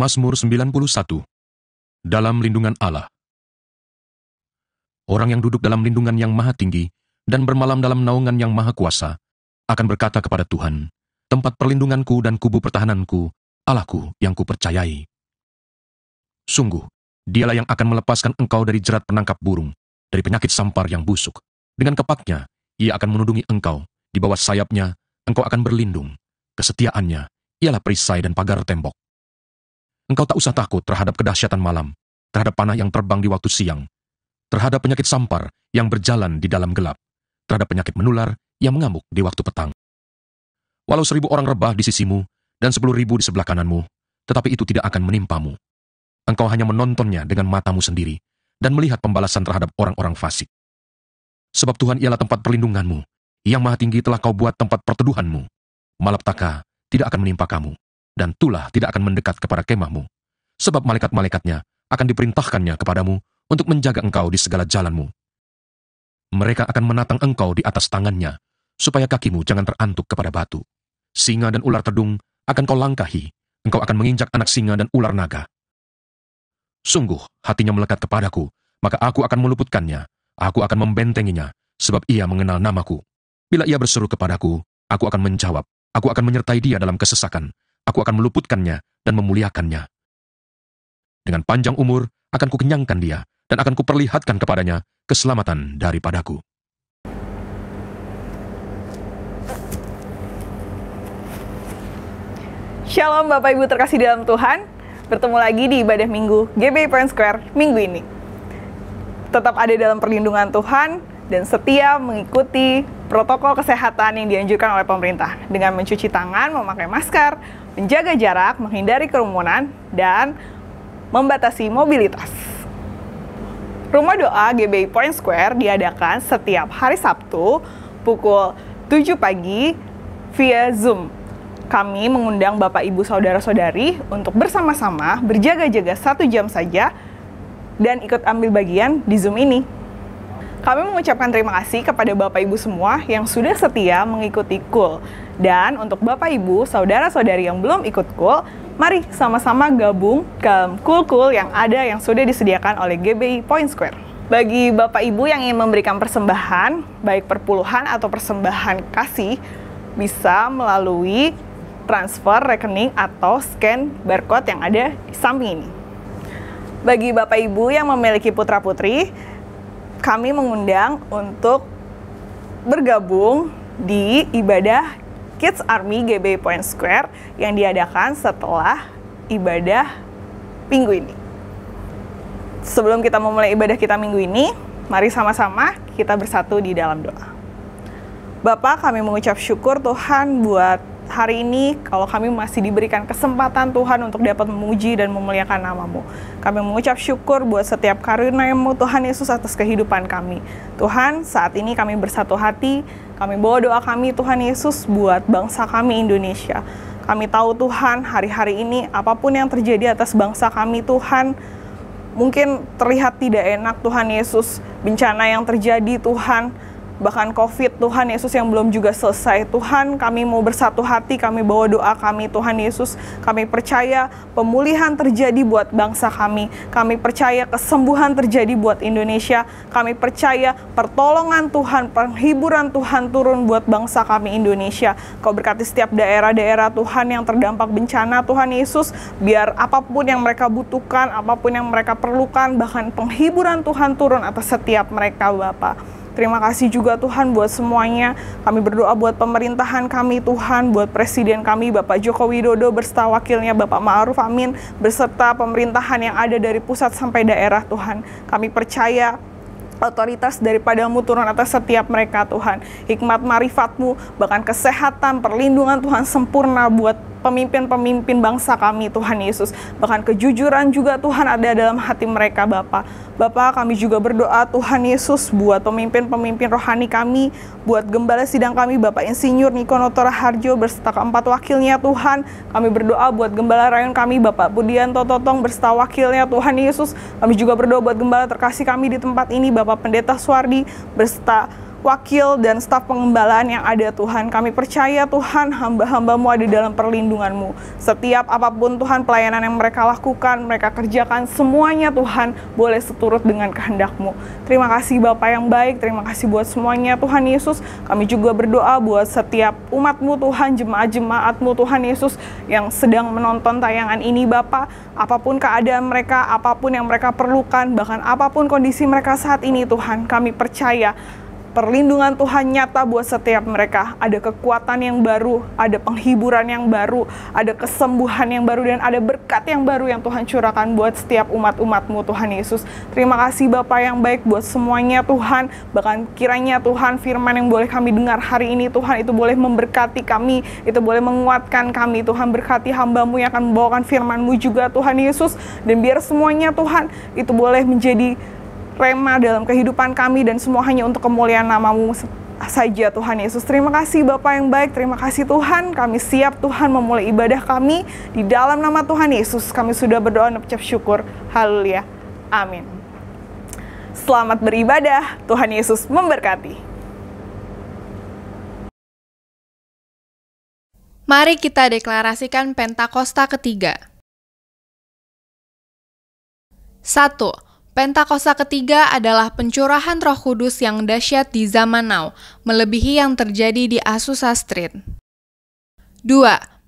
Mazmur 91. Dalam lindungan Allah. Orang yang duduk dalam lindungan yang maha tinggi dan bermalam dalam naungan yang maha kuasa akan berkata kepada Tuhan, tempat perlindunganku dan kubu pertahananku, Allahku yang kupercayai. Sungguh, dialah yang akan melepaskan engkau dari jerat penangkap burung, dari penyakit sampar yang busuk. Dengan kepaknya, ia akan menudungi engkau, di bawah sayapnya, engkau akan berlindung. Kesetiaannya, ialah perisai dan pagar tembok. Engkau tak usah takut terhadap kedahsyatan malam, terhadap panah yang terbang di waktu siang, terhadap penyakit sampar yang berjalan di dalam gelap, terhadap penyakit menular yang mengamuk di waktu petang. Walau 1000 orang rebah di sisimu, dan 10.000 di sebelah kananmu, tetapi itu tidak akan menimpamu. Engkau hanya menontonnya dengan matamu sendiri, dan melihat pembalasan terhadap orang-orang fasik. Sebab Tuhan ialah tempat perlindunganmu, yang maha tinggi telah kau buat tempat perteduhanmu. Malapetaka tidak akan menimpa kamu, dan tulah tidak akan mendekat kepada kemahmu. Sebab malaikat-malaikatnya akan diperintahkannya kepadamu untuk menjaga engkau di segala jalanmu. Mereka akan menatang engkau di atas tangannya, supaya kakimu jangan terantuk kepada batu. Singa dan ular tedung akan kau langkahi, engkau akan menginjak anak singa dan ular naga. Sungguh, hatinya melekat kepadaku, maka aku akan meluputkannya, aku akan membentenginya, sebab ia mengenal namaku. Bila ia berseru kepadaku, aku akan menjawab, aku akan menyertai dia dalam kesesakan, aku akan meluputkannya dan memuliakannya. Dengan panjang umur akan kukenyangkan dia, dan akan kuperlihatkan kepadanya keselamatan daripadaku. Shalom Bapak Ibu terkasih dalam Tuhan, bertemu lagi di ibadah minggu GBI Point Square minggu ini. Tetap ada dalam perlindungan Tuhan dan setia mengikuti protokol kesehatan yang dianjurkan oleh pemerintah dengan mencuci tangan, memakai masker, menjaga jarak, menghindari kerumunan, dan membatasi mobilitas. Rumah doa GBI Point Square diadakan setiap hari Sabtu pukul 7 pagi via Zoom. Kami mengundang Bapak Ibu Saudara-saudari untuk bersama-sama berjaga-jaga 1 jam saja dan ikut ambil bagian di Zoom ini. Kami mengucapkan terima kasih kepada Bapak Ibu semua yang sudah setia mengikuti KUL. Dan untuk Bapak Ibu, Saudara-saudari yang belum ikut KUL, mari sama-sama gabung ke KUL-KUL yang ada yang sudah disediakan oleh GBI Point Square. Bagi Bapak Ibu yang ingin memberikan persembahan, baik perpuluhan atau persembahan kasih, bisa melalui transfer rekening atau scan barcode yang ada di samping ini. Bagi Bapak Ibu yang memiliki putra-putri, kami mengundang untuk bergabung di ibadah Kids Army GBI Point Square yang diadakan setelah ibadah minggu ini. Sebelum kita memulai ibadah kita minggu ini, mari sama-sama kita bersatu di dalam doa. Bapak, kami mengucap syukur Tuhan buat hari ini, kalau kami masih diberikan kesempatan Tuhan untuk dapat memuji dan memuliakan nama-Mu. Kami mengucap syukur buat setiap karunia-Mu Tuhan Yesus atas kehidupan kami. Tuhan, saat ini kami bersatu hati, kami bawa doa kami Tuhan Yesus buat bangsa kami Indonesia. Kami tahu Tuhan, hari-hari ini apapun yang terjadi atas bangsa kami Tuhan, mungkin terlihat tidak enak Tuhan Yesus, bencana yang terjadi Tuhan, bahkan COVID Tuhan Yesus yang belum juga selesai. Tuhan, kami mau bersatu hati, kami bawa doa kami Tuhan Yesus. Kami percaya pemulihan terjadi buat bangsa kami. Kami percaya kesembuhan terjadi buat Indonesia. Kami percaya pertolongan Tuhan, penghiburan Tuhan turun buat bangsa kami Indonesia. Kau berkati setiap daerah-daerah Tuhan yang terdampak bencana Tuhan Yesus. Biar apapun yang mereka butuhkan, apapun yang mereka perlukan, bahkan penghiburan Tuhan turun atas setiap mereka Bapa. Terima kasih juga Tuhan buat semuanya. Kami berdoa buat pemerintahan kami Tuhan, buat Presiden kami Bapak Joko Widodo beserta wakilnya Bapak Ma'ruf Amin, beserta pemerintahan yang ada dari pusat sampai daerah Tuhan. Kami percaya otoritas daripada-Mu turun atas setiap mereka Tuhan. Hikmat marifat-Mu, bahkan kesehatan, perlindungan Tuhan sempurna buat pemimpin-pemimpin bangsa kami Tuhan Yesus. Bahkan kejujuran juga Tuhan ada dalam hati mereka Bapa. Bapa, kami juga berdoa Tuhan Yesus buat pemimpin-pemimpin rohani kami, buat gembala sidang kami Bapak Insinyur Niko Noto Raharjo beserta keempat wakilnya Tuhan. Kami berdoa buat gembala rayon kami Bapak Budianto Totong beserta wakilnya Tuhan Yesus. Kami juga berdoa buat gembala terkasih kami di tempat ini Bapak Pendeta Suardi beserta wakil dan staf pengembalaan yang ada Tuhan. Kami percaya Tuhan hamba-hamba-Mu ada dalam perlindungan-Mu. Setiap apapun Tuhan pelayanan yang mereka lakukan, mereka kerjakan, semuanya Tuhan boleh seturut dengan kehendak-Mu. Terima kasih Bapa yang baik, terima kasih buat semuanya Tuhan Yesus. Kami juga berdoa buat setiap umat-Mu Tuhan, jemaat-jemaat-Mu Tuhan Yesus yang sedang menonton tayangan ini Bapa. Apapun keadaan mereka, apapun yang mereka perlukan, bahkan apapun kondisi mereka saat ini Tuhan, kami percaya perlindungan Tuhan nyata buat setiap mereka. Ada kekuatan yang baru, ada penghiburan yang baru, ada kesembuhan yang baru, dan ada berkat yang baru yang Tuhan curahkan buat setiap umat-umat-Mu Tuhan Yesus. Terima kasih Bapa yang baik buat semuanya Tuhan. Bahkan kiranya Tuhan firman yang boleh kami dengar hari ini Tuhan itu boleh memberkati kami, itu boleh menguatkan kami. Tuhan berkati hamba-Mu yang akan membawakan firman-Mu juga Tuhan Yesus. Dan biar semuanya Tuhan itu boleh menjadi rema dalam kehidupan kami dan semua hanya untuk kemuliaan nama-Mu saja Tuhan Yesus. Terima kasih Bapa yang baik, terima kasih Tuhan. Kami siap Tuhan memulai ibadah kami di dalam nama Tuhan Yesus. Kami sudah berdoa dan ucap syukur. Haleluya. Amin. Selamat beribadah. Tuhan Yesus memberkati. Mari kita deklarasikan Pentakosta ketiga. 1. Pentakosta ketiga adalah pencurahan Roh Kudus yang dahsyat di zaman now, melebihi yang terjadi di Azusa Street. 2.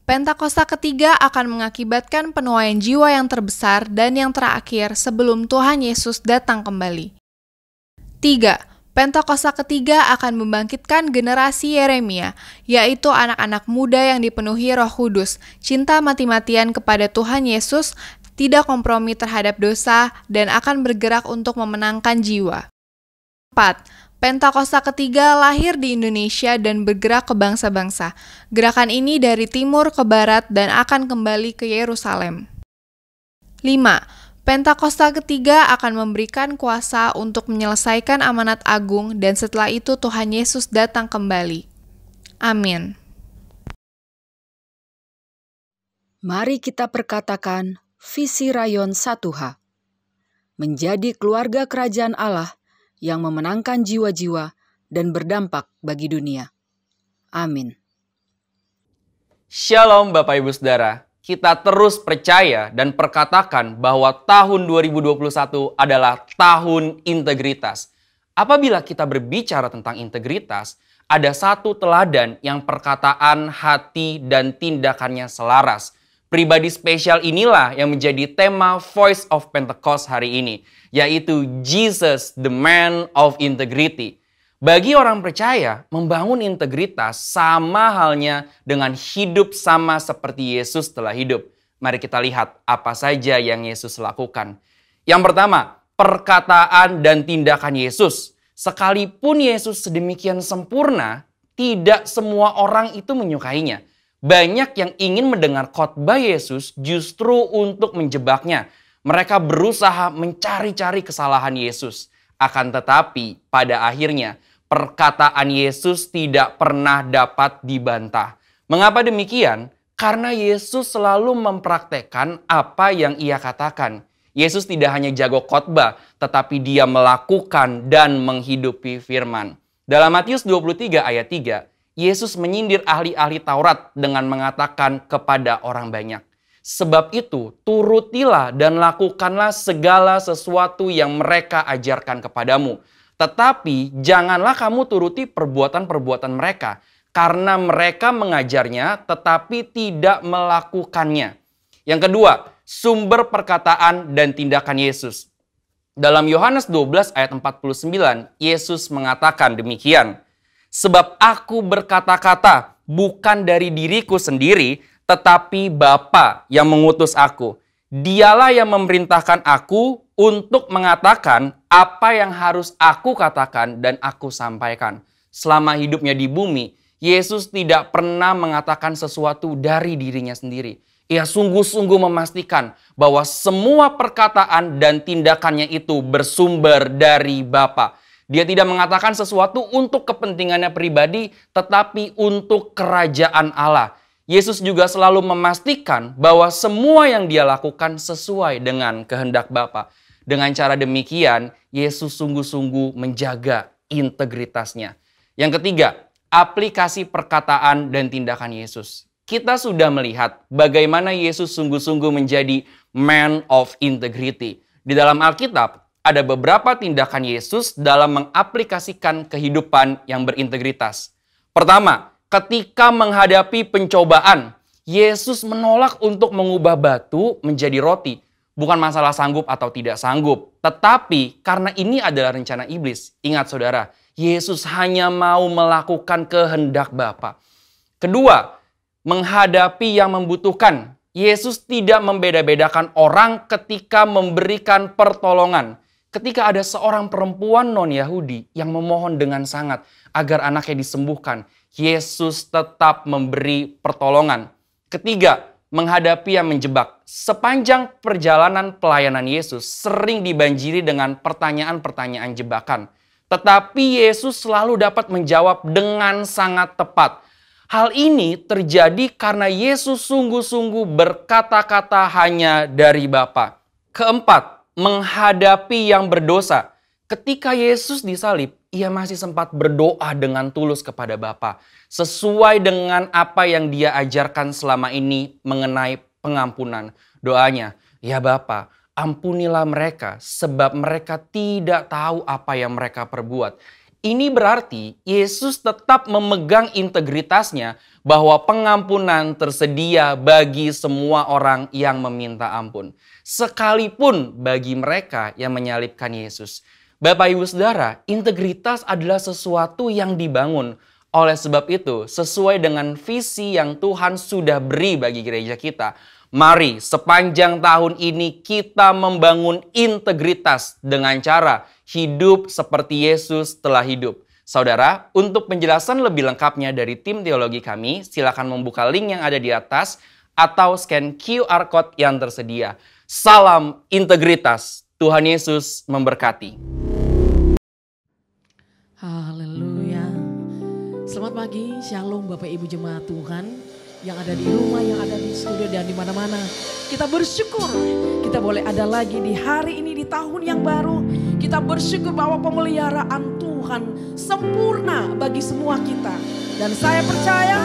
Pentakosta ketiga akan mengakibatkan penuaian jiwa yang terbesar dan yang terakhir sebelum Tuhan Yesus datang kembali. 3. Pentakosta ketiga akan membangkitkan generasi Yeremia, yaitu anak-anak muda yang dipenuhi Roh Kudus, cinta mati-matian kepada Tuhan Yesus, tidak kompromi terhadap dosa, dan akan bergerak untuk memenangkan jiwa. 4. Pentakosta ketiga lahir di Indonesia dan bergerak ke bangsa-bangsa. Gerakan ini dari timur ke barat dan akan kembali ke Yerusalem. 5. Pentakosta ketiga akan memberikan kuasa untuk menyelesaikan amanat agung dan setelah itu Tuhan Yesus datang kembali. Amin. Mari kita perkatakan visi rayon 1H, menjadi keluarga kerajaan Allah yang memenangkan jiwa-jiwa dan berdampak bagi dunia. Amin. Shalom Bapak Ibu Saudara, kita terus percaya dan perkatakan bahwa tahun 2021 adalah tahun integritas. Apabila kita berbicara tentang integritas, ada satu teladan yang perkataan, hati, dan tindakannya selaras. Pribadi spesial inilah yang menjadi tema Voice of Pentecost hari ini, yaitu Jesus, the man of integrity. Bagi orang percaya, membangun integritas sama halnya dengan hidup sama seperti Yesus telah hidup. Mari kita lihat apa saja yang Yesus lakukan. Yang pertama, perkataan dan tindakan Yesus. Sekalipun Yesus sedemikian sempurna, tidak semua orang itu menyukainya. Banyak yang ingin mendengar khotbah Yesus justru untuk menjebaknya. Mereka berusaha mencari-cari kesalahan Yesus. Akan tetapi pada akhirnya perkataan Yesus tidak pernah dapat dibantah. Mengapa demikian? Karena Yesus selalu mempraktekkan apa yang ia katakan. Yesus tidak hanya jago khotbah, tetapi dia melakukan dan menghidupi firman. Dalam Matius 23 ayat 3, Yesus menyindir ahli-ahli Taurat dengan mengatakan kepada orang banyak, "Sebab itu, turutilah dan lakukanlah segala sesuatu yang mereka ajarkan kepadamu. Tetapi janganlah kamu turuti perbuatan-perbuatan mereka, karena mereka mengajarnya tetapi tidak melakukannya." Yang kedua, sumber perkataan dan tindakan Yesus. Dalam Yohanes 12 ayat 49, Yesus mengatakan demikian, "Sebab aku berkata-kata bukan dari diriku sendiri, tetapi Bapa yang mengutus aku. Dialah yang memerintahkan aku untuk mengatakan apa yang harus aku katakan dan aku sampaikan." Selama hidupnya di bumi, Yesus tidak pernah mengatakan sesuatu dari dirinya sendiri. Ia sungguh-sungguh memastikan bahwa semua perkataan dan tindakannya itu bersumber dari Bapa. Dia tidak mengatakan sesuatu untuk kepentingannya pribadi, tetapi untuk kerajaan Allah. Yesus juga selalu memastikan bahwa semua yang dia lakukan sesuai dengan kehendak Bapa. Dengan cara demikian, Yesus sungguh-sungguh menjaga integritasnya. Yang ketiga, aplikasi perkataan dan tindakan Yesus. Kita sudah melihat bagaimana Yesus sungguh-sungguh menjadi man of integrity. Di dalam Alkitab, ada beberapa tindakan Yesus dalam mengaplikasikan kehidupan yang berintegritas. Pertama, ketika menghadapi pencobaan, Yesus menolak untuk mengubah batu menjadi roti. Bukan masalah sanggup atau tidak sanggup, tetapi karena ini adalah rencana iblis. Ingat saudara, Yesus hanya mau melakukan kehendak Bapa. Kedua, menghadapi yang membutuhkan. Yesus tidak membeda-bedakan orang ketika memberikan pertolongan. Ketika ada seorang perempuan non-Yahudi yang memohon dengan sangat agar anaknya disembuhkan, Yesus tetap memberi pertolongan. Ketiga, menghadapi yang menjebak. Sepanjang perjalanan pelayanan Yesus sering dibanjiri dengan pertanyaan-pertanyaan jebakan. Tetapi Yesus selalu dapat menjawab dengan sangat tepat. Hal ini terjadi karena Yesus sungguh-sungguh berkata-kata hanya dari Bapa. Keempat, menghadapi yang berdosa. Ketika Yesus disalib, ia masih sempat berdoa dengan tulus kepada Bapa, sesuai dengan apa yang dia ajarkan selama ini mengenai pengampunan. Doanya, ya Bapa, ampunilah mereka sebab mereka tidak tahu apa yang mereka perbuat. Ini berarti Yesus tetap memegang integritasnya bahwa pengampunan tersedia bagi semua orang yang meminta ampun. Sekalipun bagi mereka yang menyalibkan Yesus. Bapak Ibu Saudara, integritas adalah sesuatu yang dibangun. Oleh sebab itu, sesuai dengan visi yang Tuhan sudah beri bagi gereja kita, mari sepanjang tahun ini kita membangun integritas dengan cara hidup seperti Yesus telah hidup. Saudara, untuk penjelasan lebih lengkapnya dari tim teologi kami, silakan membuka link yang ada di atas atau scan QR Code yang tersedia. Salam integritas. Tuhan Yesus memberkati. Haleluya. Selamat pagi, shalom Bapak Ibu Jemaat Tuhan yang ada di rumah, yang ada di studio dan di mana-mana. Kita bersyukur kita boleh ada lagi di hari ini, di tahun yang baru. Kita bersyukur bahwa pemeliharaan Tuhan sempurna bagi semua kita. Dan saya percaya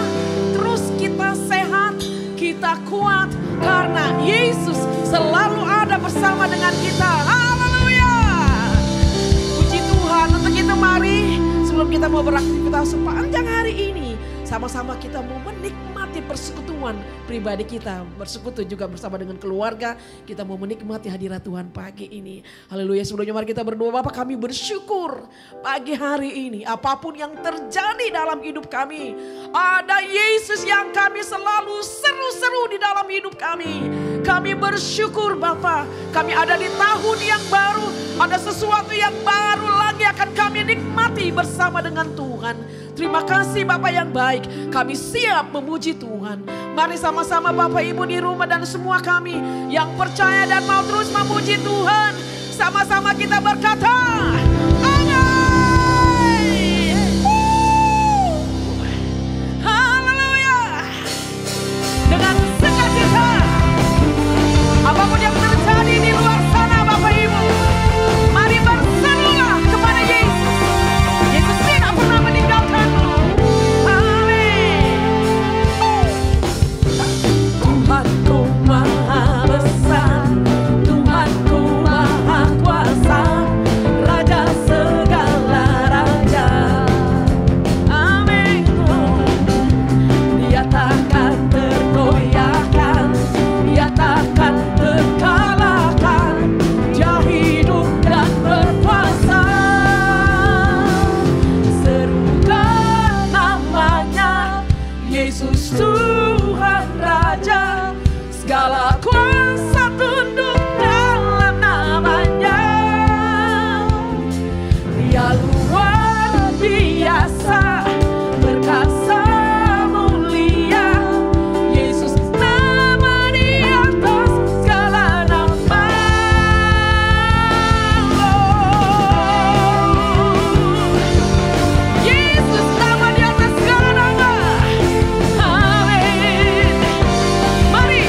terus kita sehat, kita kuat karena Yesus selalu ada bersama dengan kita. Haleluya. Puji Tuhan. Untuk itu mari sebelum kita mau beraktivitas sepanjang hari ini, sama-sama kita mau menikmati persekutuan pribadi kita. Bersekutu juga bersama dengan keluarga. Kita mau menikmati hadirat Tuhan pagi ini. Haleluya. Sebelumnya mari kita berdoa. Bapa, kami bersyukur pagi hari ini. Apapun yang terjadi dalam hidup kami, ada Yesus yang kami selalu seru-seru di dalam hidup kami. Kami bersyukur Bapa. Kami ada di tahun yang baru. Ada sesuatu yang baru lagi akan kami nikmati bersama dengan Tuhan. Terima kasih Bapak yang baik. Kami siap memuji Tuhan. Mari sama-sama Bapak Ibu di rumah dan semua kami yang percaya dan mau terus memuji Tuhan. Sama-sama kita berkata, amin. Haleluya. Dengan sukacita, apapun yang terjadi di luar sana Bapak Ibu, mari berserulah kepada Yesus. Yesus tidak pernah meninggalkanmu. Amin. Tuhanku Maha Besar, Tuhanku Maha Kuasa, Raja segala raja. Amin. Dia takkan tergoyahkan, Dia takkan terkalahkan. Dia hidup dan berkuasa. Serukan namanya, Yesus Tuhan Raja. Segala kuasa tunduk dalam namanya. Dia luar biasa, perkasa mulia. Yesus nama di atas segala nama. Yesus nama di atas segala nama. Amin. Mari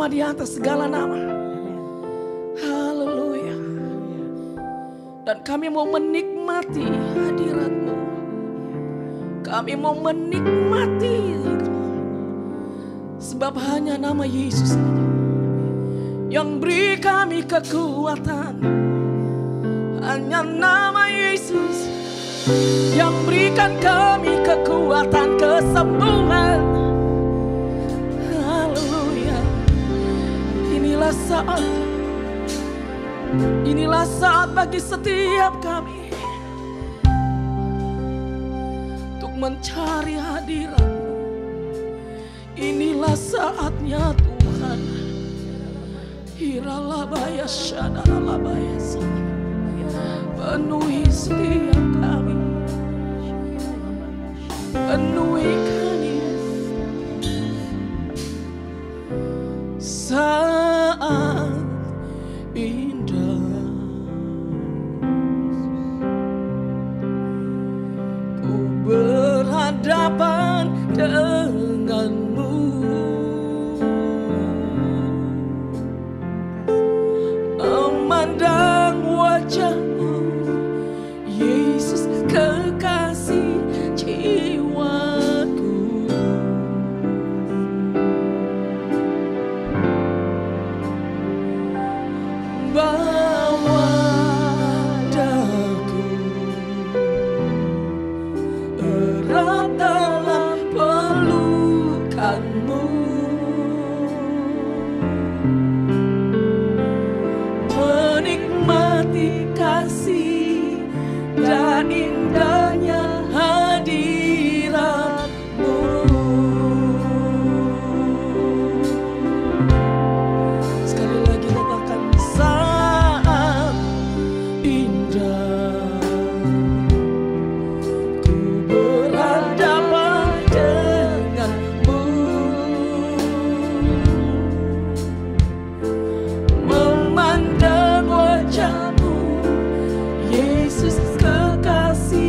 nama di atas segala nama. Haleluya. Dan kami mau menikmati hadirat-Mu. Kami mau menikmati, sebab hanya nama Yesus yang beri kami kekuatan. Hanya nama Yesus yang berikan kami kekuatan, kesembuhan. Haleluya. Inilah saat bagi setiap kami untuk mencari hadirat-Mu. Inilah saatnya Tuhan. Hiralabaya syadalabaya. Penuhi setiap kami. Penuhi kami. Saat indah ku berhadapan dengan-Mu. Memandang wajah-Mu, Yesus kekasih jiwaku. Bawa daku erat dalam pelukan-Mu. Menikmati kasih dan indahnya hadirat-Mu. Sekali lagi katakan, saat indah ku berhadapan dengan-Mu. Memandang wajah-Mu, Yesus kekasih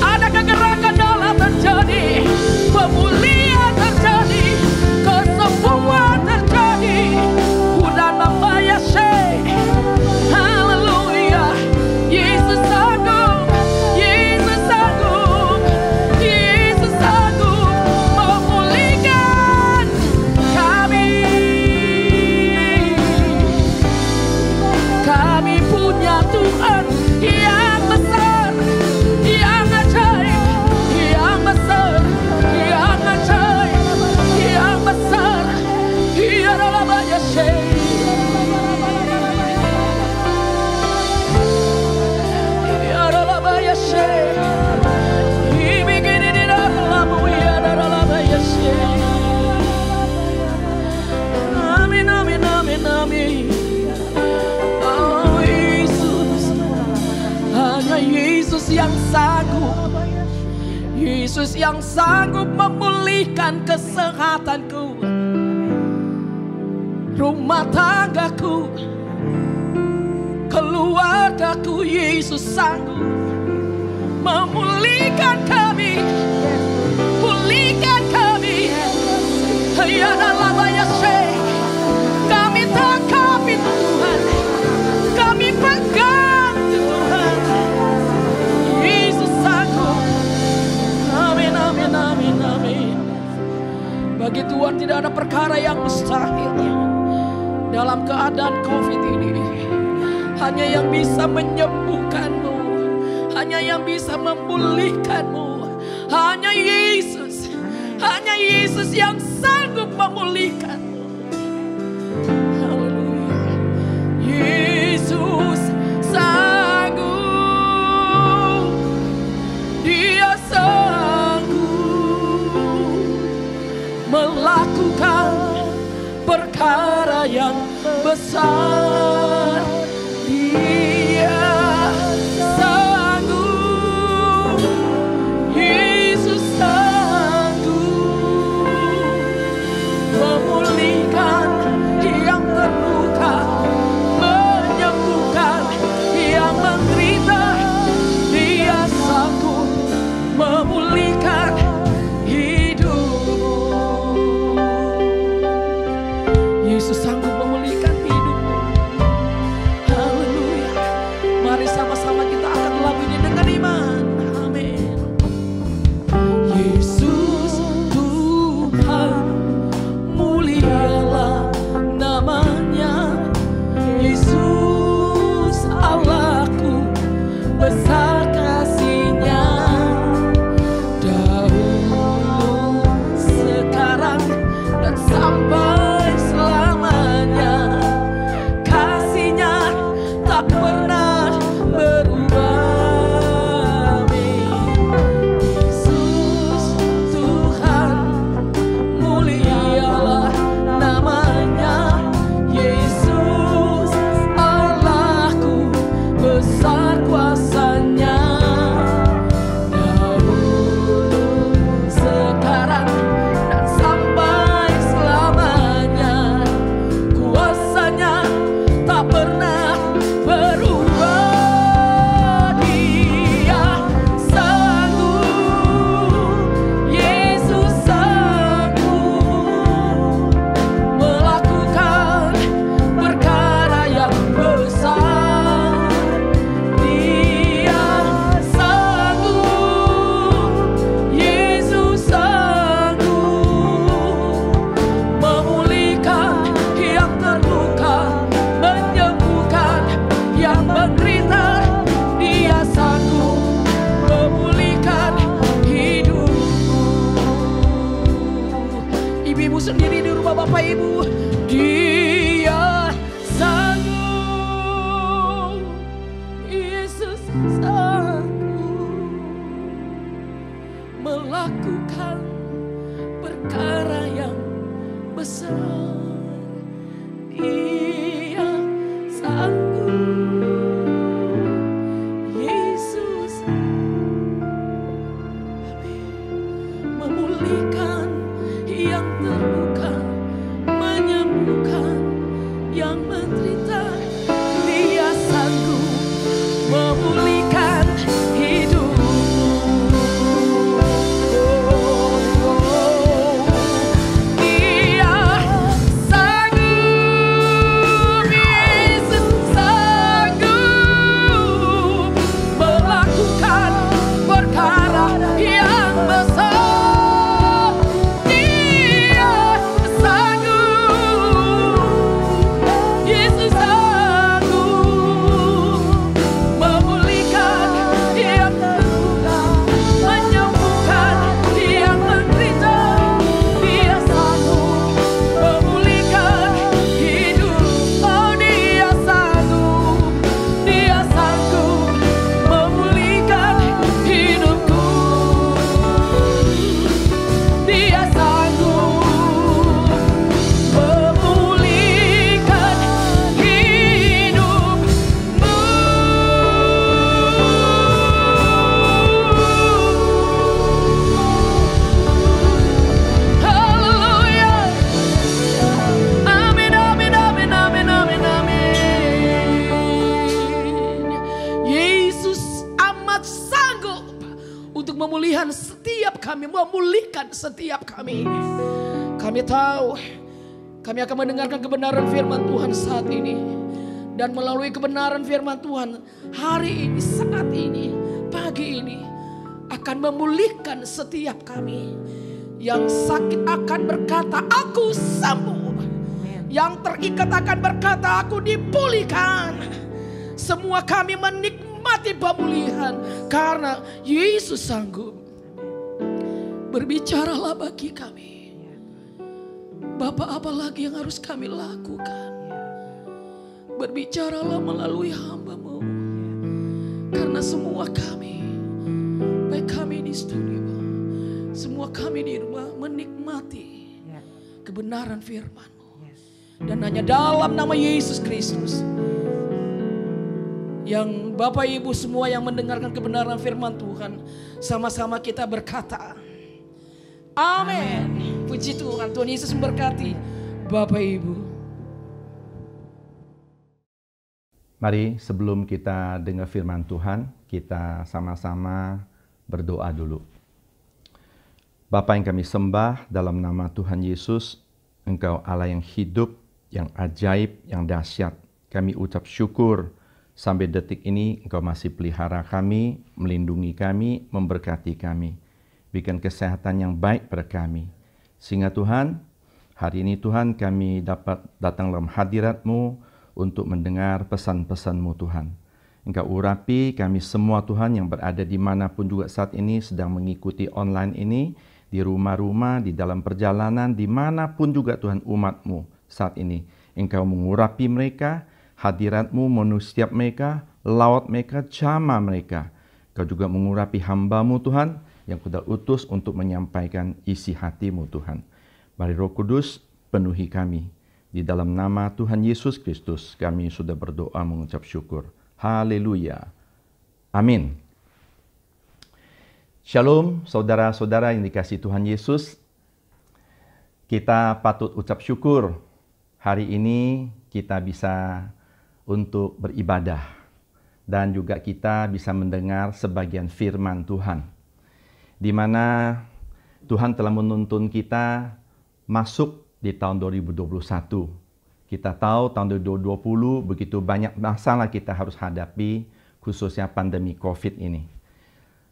Ada kegerakan dalam terjadi, pemulihan terjadi, kesembuhan terjadi. Udah nama Yesus. Haleluya. Yesus sanggup, Yesus sanggup, Yesus sanggup memulihkan kami. Kami punya Tuhan yang besar, yang ajaib, yang besar, yang ajaib, yang besar. Ia adalah Yesus. Ia adalah Yesus. Ia begini di dalammu. Ia adalah Yesus. Amin, amin, amin, amin. Oh Yesus, hanya Yesus yang sanggup. Yesus yang sanggup memulihkan kesehatanku, rumah tanggaku, keluargaku. Yesus sanggup memulihkan kami, pulihkan kami. Ya dalam Yesus, kami tangkapi Tuhan, kami pegang Tuhan. Yesus sanggup. Amin, amin, amin, amin. Bagi Tuhan tidak ada perkara yang mustahil. Dalam keadaan COVID ini, hanya yang bisa menyembuhkanmu, hanya yang bisa memulihkanmu, hanya Yesus. Hanya Yesus yang sanggup memulihkanmu. Haleluya. Yesus sanggup, Dia sanggup melakukan perkara yang besar. Dia sanggup, Yesus sanggup memulihkan yang terluka, menyembuhkan yang menderita. Dia sanggup memulihkan hidup. Yesus sanggup memulihkan hidupmu. Haleluya. Mari sama-sama kita akan lagu ini dengan iman. Amin. Yesus Tuhan, mulialah namanya. Yesus Allahku, besar kasih-Nya. Dahulu, sekarang, dan sampai selamanya. Kasih-Nya tak pernah berubah. Yesus Tuhan, mulialah namanya. Yesus Allahku, besar kuasa-Nya. Dahulu, sekarang, dan sampai selamanya. Kuasa-Nya tak pernah berubah. Dia sanggup, Yesus sanggup melakukan perkara yang besar. Dia sanggup, Yesus sanggup memulihkan yang terluka, menyembuhkan yang menderita. Dia sanggup memulihkan hidupmu. Ibu-ibu sendiri di rumah, Bapak Ibu, Dia sanggup, Yesus sanggup melakukan perkara yang besar. Dia sanggup, Yesus memulihkan yang terluka, menyembuhkan yang menderita. Dia sanggup memulihkan pemulihan setiap kami, memulihkan setiap kami. Kami tahu kami akan mendengarkan kebenaran firman Tuhan saat ini. Dan melalui kebenaran firman Tuhan hari ini, saat ini, pagi ini akan memulihkan setiap kami. Yang sakit akan berkata, aku sembuh. Yang terikat akan berkata, aku dipulihkan. Semua kami menikmati pemulihan karena Yesus sanggup. Berbicaralah bagi kami. Bapa, apa lagi yang harus kami lakukan? Berbicaralah melalui hamba-Mu. Karena semua kami, baik kami di studio, semua kami di rumah menikmati kebenaran firman-Mu. Dan hanya dalam nama Yesus Kristus, yang Bapak Ibu semua yang mendengarkan kebenaran firman Tuhan, sama-sama kita berkata, amin. Puji Tuhan, Tuhan Yesus memberkati Bapak Ibu. Mari sebelum kita dengar firman Tuhan, kita sama-sama berdoa dulu. Bapa yang kami sembah dalam nama Tuhan Yesus, Engkau Allah yang hidup, yang ajaib, yang dahsyat. Kami ucap syukur sampai detik ini Engkau masih pelihara kami, melindungi kami, memberkati kami. Berikan kesehatan yang baik pada kami. Sehingga Tuhan, hari ini Tuhan kami dapat datang dalam hadirat-Mu untuk mendengar pesan-pesan-Mu Tuhan. Engkau urapi kami semua Tuhan yang berada dimanapun juga saat ini sedang mengikuti online ini, di rumah-rumah, di dalam perjalanan, dimanapun juga Tuhan umat-Mu saat ini. Engkau mengurapi mereka, hadirat-Mu memenuhi setiap mereka, lawat mereka, jamah mereka. Engkau juga mengurapi hamba-Mu Tuhan yang Kau utus untuk menyampaikan isi hati-Mu Tuhan. Mari Roh Kudus penuhi kami. Di dalam nama Tuhan Yesus Kristus kami sudah berdoa mengucap syukur. Haleluya. Amin. Shalom saudara-saudara yang dikasihi Tuhan Yesus. Kita patut ucap syukur. Hari ini kita bisa untuk beribadah. Dan juga kita bisa mendengar sebagian firman Tuhan. Di mana Tuhan telah menuntun kita masuk di tahun 2021. Kita tahu tahun 2020 begitu banyak masalah kita harus hadapi, khususnya pandemi COVID ini.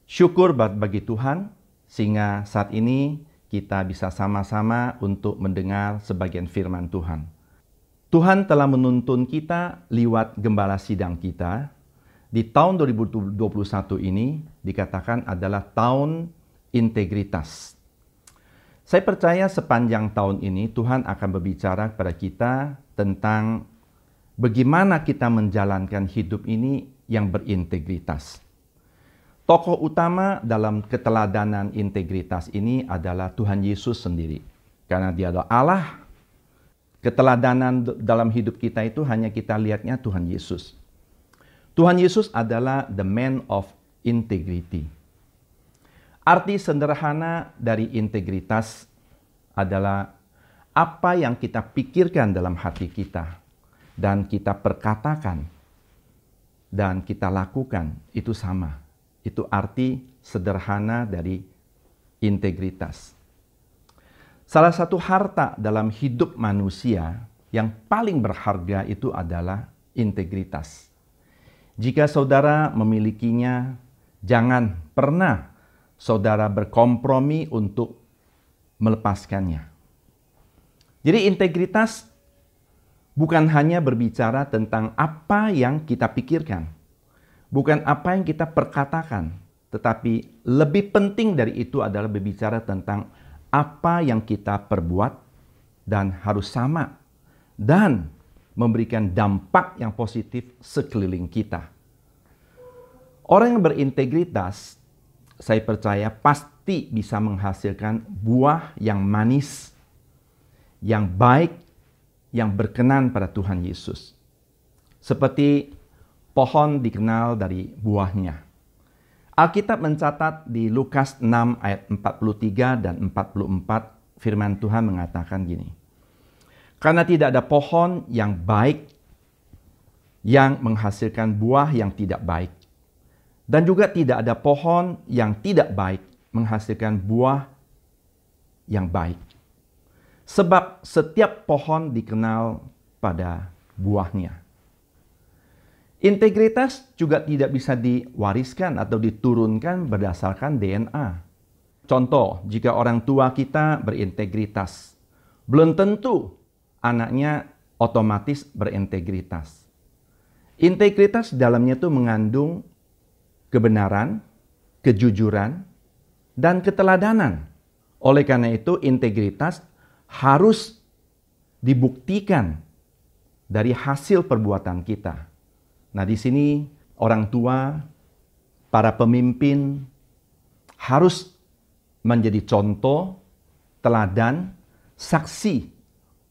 Syukur bagi Tuhan, sehingga saat ini kita bisa sama-sama untuk mendengar sebagian firman Tuhan. Tuhan telah menuntun kita lewat gembala sidang kita. Di tahun 2021 ini dikatakan adalah tahun integritas. Saya percaya sepanjang tahun ini Tuhan akan berbicara kepada kita tentang bagaimana kita menjalankan hidup ini yang berintegritas. Tokoh utama dalam keteladanan integritas ini adalah Tuhan Yesus sendiri. Karena Dia adalah Allah. Keteladanan dalam hidup kita itu hanya kita lihatnya Tuhan Yesus. Tuhan Yesus adalah the man of integrity. Arti sederhana dari integritas adalah apa yang kita pikirkan dalam hati kita dan kita perkatakan dan kita lakukan itu sama. Itu arti sederhana dari integritas. Salah satu harta dalam hidup manusia yang paling berharga itu adalah integritas. Jika saudara memilikinya, jangan pernah saudara berkompromi untuk melepaskannya. Jadi integritas bukan hanya berbicara tentang apa yang kita pikirkan, bukan apa yang kita perkatakan, tetapi lebih penting dari itu adalah berbicara tentang apa yang kita perbuat dan harus sama dan memberikan dampak yang positif sekeliling kita. Orang yang berintegritas, saya percaya pasti bisa menghasilkan buah yang manis, yang baik, yang berkenan pada Tuhan Yesus. Seperti pohon dikenal dari buahnya. Alkitab mencatat di Lukas 6 ayat 43 dan 44 firman Tuhan mengatakan gini. Karena tidak ada pohon yang baik yang menghasilkan buah yang tidak baik. Dan juga tidak ada pohon yang tidak baik menghasilkan buah yang baik. Sebab setiap pohon dikenal pada buahnya. Integritas juga tidak bisa diwariskan atau diturunkan berdasarkan DNA. Contoh, jika orang tua kita berintegritas, belum tentu anaknya otomatis berintegritas. Integritas dalamnya itu mengandung kebenaran, kejujuran, dan keteladanan. Oleh karena itu, integritas harus dibuktikan dari hasil perbuatan kita. Nah, di sini orang tua, para pemimpin harus menjadi contoh, teladan, saksi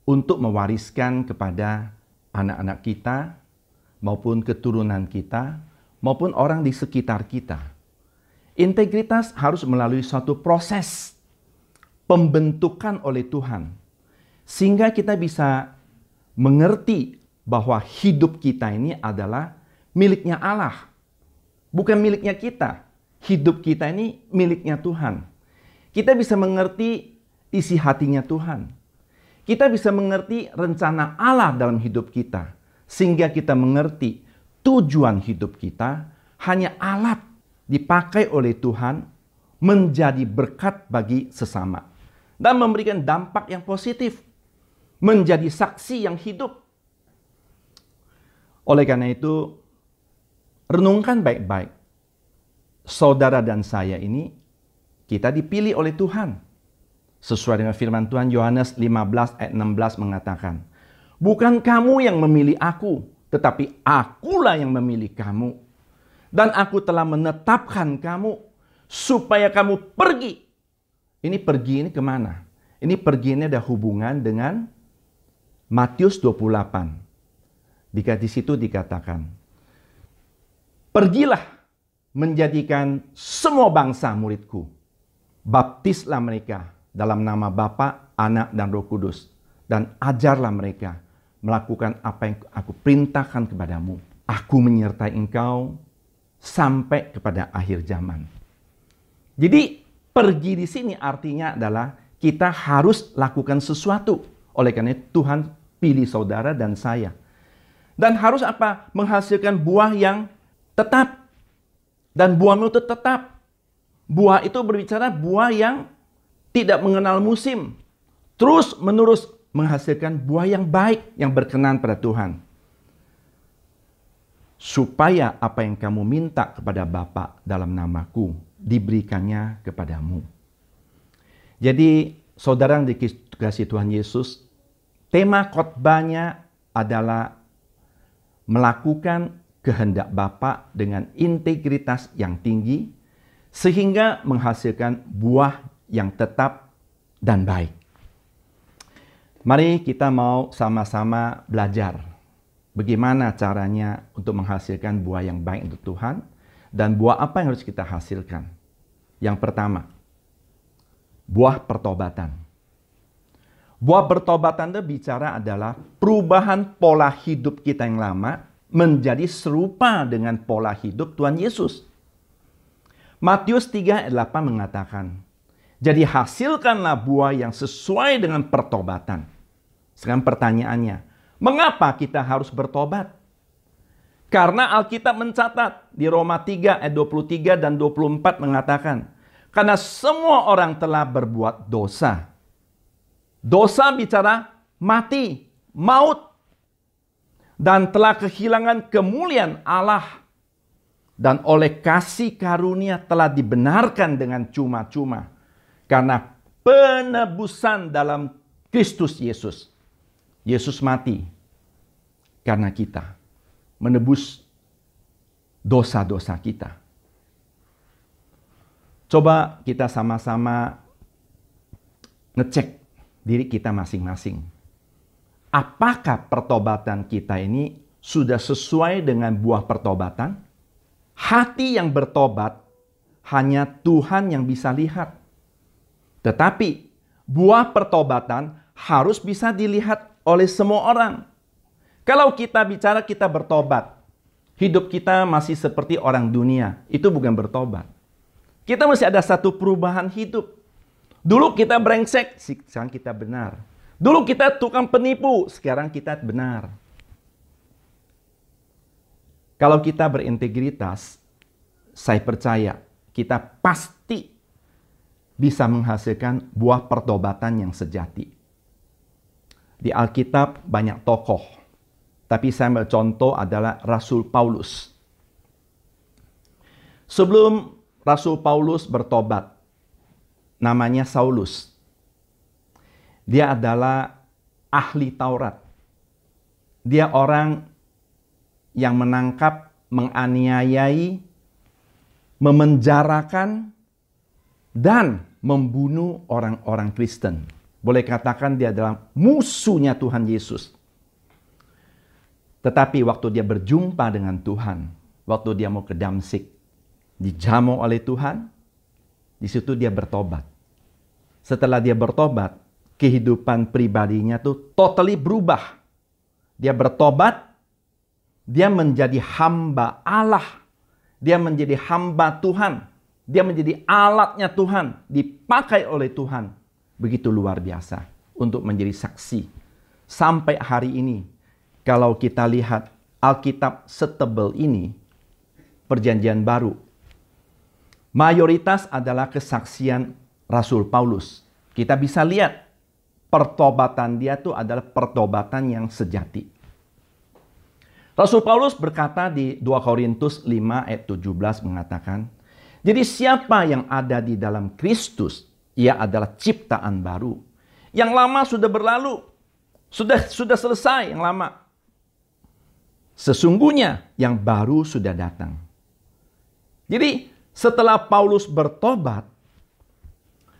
untuk mewariskan kepada anak-anak kita, maupun keturunan kita, maupun orang di sekitar kita. Integritas harus melalui suatu proses pembentukan oleh Tuhan, sehingga kita bisa mengerti bahwa hidup kita ini adalah miliknya Allah, bukan miliknya kita. Hidup kita ini miliknya Tuhan. Kita bisa mengerti isi hatinya Tuhan. Kita bisa mengerti rencana Allah dalam hidup kita, sehingga kita mengerti tujuan hidup kita hanya alat dipakai oleh Tuhan menjadi berkat bagi sesama dan memberikan dampak yang positif, menjadi saksi yang hidup. Oleh karena itu, renungkan baik-baik. Saudara dan saya ini, kita dipilih oleh Tuhan. Sesuai dengan firman Tuhan, Yohanes 15 ayat 16 mengatakan, "Bukan kamu yang memilih aku, tetapi akulah yang memilih kamu. Dan aku telah menetapkan kamu supaya kamu pergi." Ini pergi ini kemana? Ini pergi ini ada hubungan dengan Matius 28. Di situ dikatakan, "Pergilah menjadikan semua bangsa muridku. Baptislah mereka dalam nama Bapa, Anak, dan Roh Kudus. Dan ajarlah mereka melakukan apa yang aku perintahkan kepadamu. Aku menyertai engkau sampai kepada akhir zaman." Jadi pergi di sini artinya adalah kita harus lakukan sesuatu. Oleh karena itu Tuhan pilih saudara dan saya. Dan harus apa? Menghasilkan buah yang tetap. Dan buahmu itu tetap. Buah itu berbicara buah yang tidak mengenal musim. Terus menerus menghasilkan buah yang baik, yang berkenan pada Tuhan. Supaya apa yang kamu minta kepada Bapa dalam namaku, diberikannya kepadamu. Jadi, saudara yang dikasihi Tuhan Yesus, tema khotbahnya adalah melakukan kehendak Bapa dengan integritas yang tinggi, sehingga menghasilkan buah yang tetap dan baik. Mari kita mau sama-sama belajar bagaimana caranya untuk menghasilkan buah yang baik untuk Tuhan, dan buah apa yang harus kita hasilkan. Yang pertama, buah pertobatan. Buah pertobatan itu bicara adalah perubahan pola hidup kita yang lama menjadi serupa dengan pola hidup Tuhan Yesus. Matius 3 ayat 8 mengatakan, "Jadi hasilkanlah buah yang sesuai dengan pertobatan." Sekarang pertanyaannya, mengapa kita harus bertobat? Karena Alkitab mencatat di Roma 3 ayat 23 dan 24 mengatakan, karena semua orang telah berbuat dosa. Dosa bicara mati, maut, dan telah kehilangan kemuliaan Allah. Dan oleh kasih karunia telah dibenarkan dengan cuma-cuma karena penebusan dalam Kristus Yesus. Yesus mati karena kita, menebus dosa-dosa kita. Coba kita sama-sama ngecek diri kita masing-masing. Apakah pertobatan kita ini sudah sesuai dengan buah pertobatan? Hati yang bertobat hanya Tuhan yang bisa lihat. Tetapi buah pertobatan harus bisa dilihat oleh semua orang. Kalau kita bicara kita bertobat, hidup kita masih seperti orang dunia, itu bukan bertobat. Kita mesti ada satu perubahan hidup. Dulu kita brengsek, sekarang kita benar. Dulu kita tukang penipu, sekarang kita benar. Kalau kita berintegritas, saya percaya kita pasti bisa menghasilkan buah pertobatan yang sejati. Di Alkitab banyak tokoh, tapi saya ambil contoh adalah Rasul Paulus. Sebelum Rasul Paulus bertobat, namanya Saulus. Dia adalah ahli Taurat. Dia orang yang menangkap, menganiayai, memenjarakan, dan membunuh orang-orang Kristen. Boleh katakan dia adalah musuhnya Tuhan Yesus. Tetapi waktu dia berjumpa dengan Tuhan, waktu dia mau ke Damsyik, dijamu oleh Tuhan, di situ dia bertobat. Setelah dia bertobat, kehidupan pribadinya tuh totally berubah. Dia bertobat, dia menjadi hamba Allah. Dia menjadi hamba Tuhan. Dia menjadi alatnya Tuhan. Dipakai oleh Tuhan. Begitu luar biasa. Untuk menjadi saksi. Sampai hari ini. Kalau kita lihat Alkitab setebal ini. Perjanjian baru. Mayoritas adalah kesaksian Rasul Paulus. Kita bisa lihat. Pertobatan dia tuh adalah pertobatan yang sejati. Rasul Paulus berkata di 2 Korintus 5 ayat 17 mengatakan, jadi siapa yang ada di dalam Kristus, ia adalah ciptaan baru. Yang lama sudah berlalu, sudah selesai yang lama. Sesungguhnya yang baru sudah datang. Jadi setelah Paulus bertobat,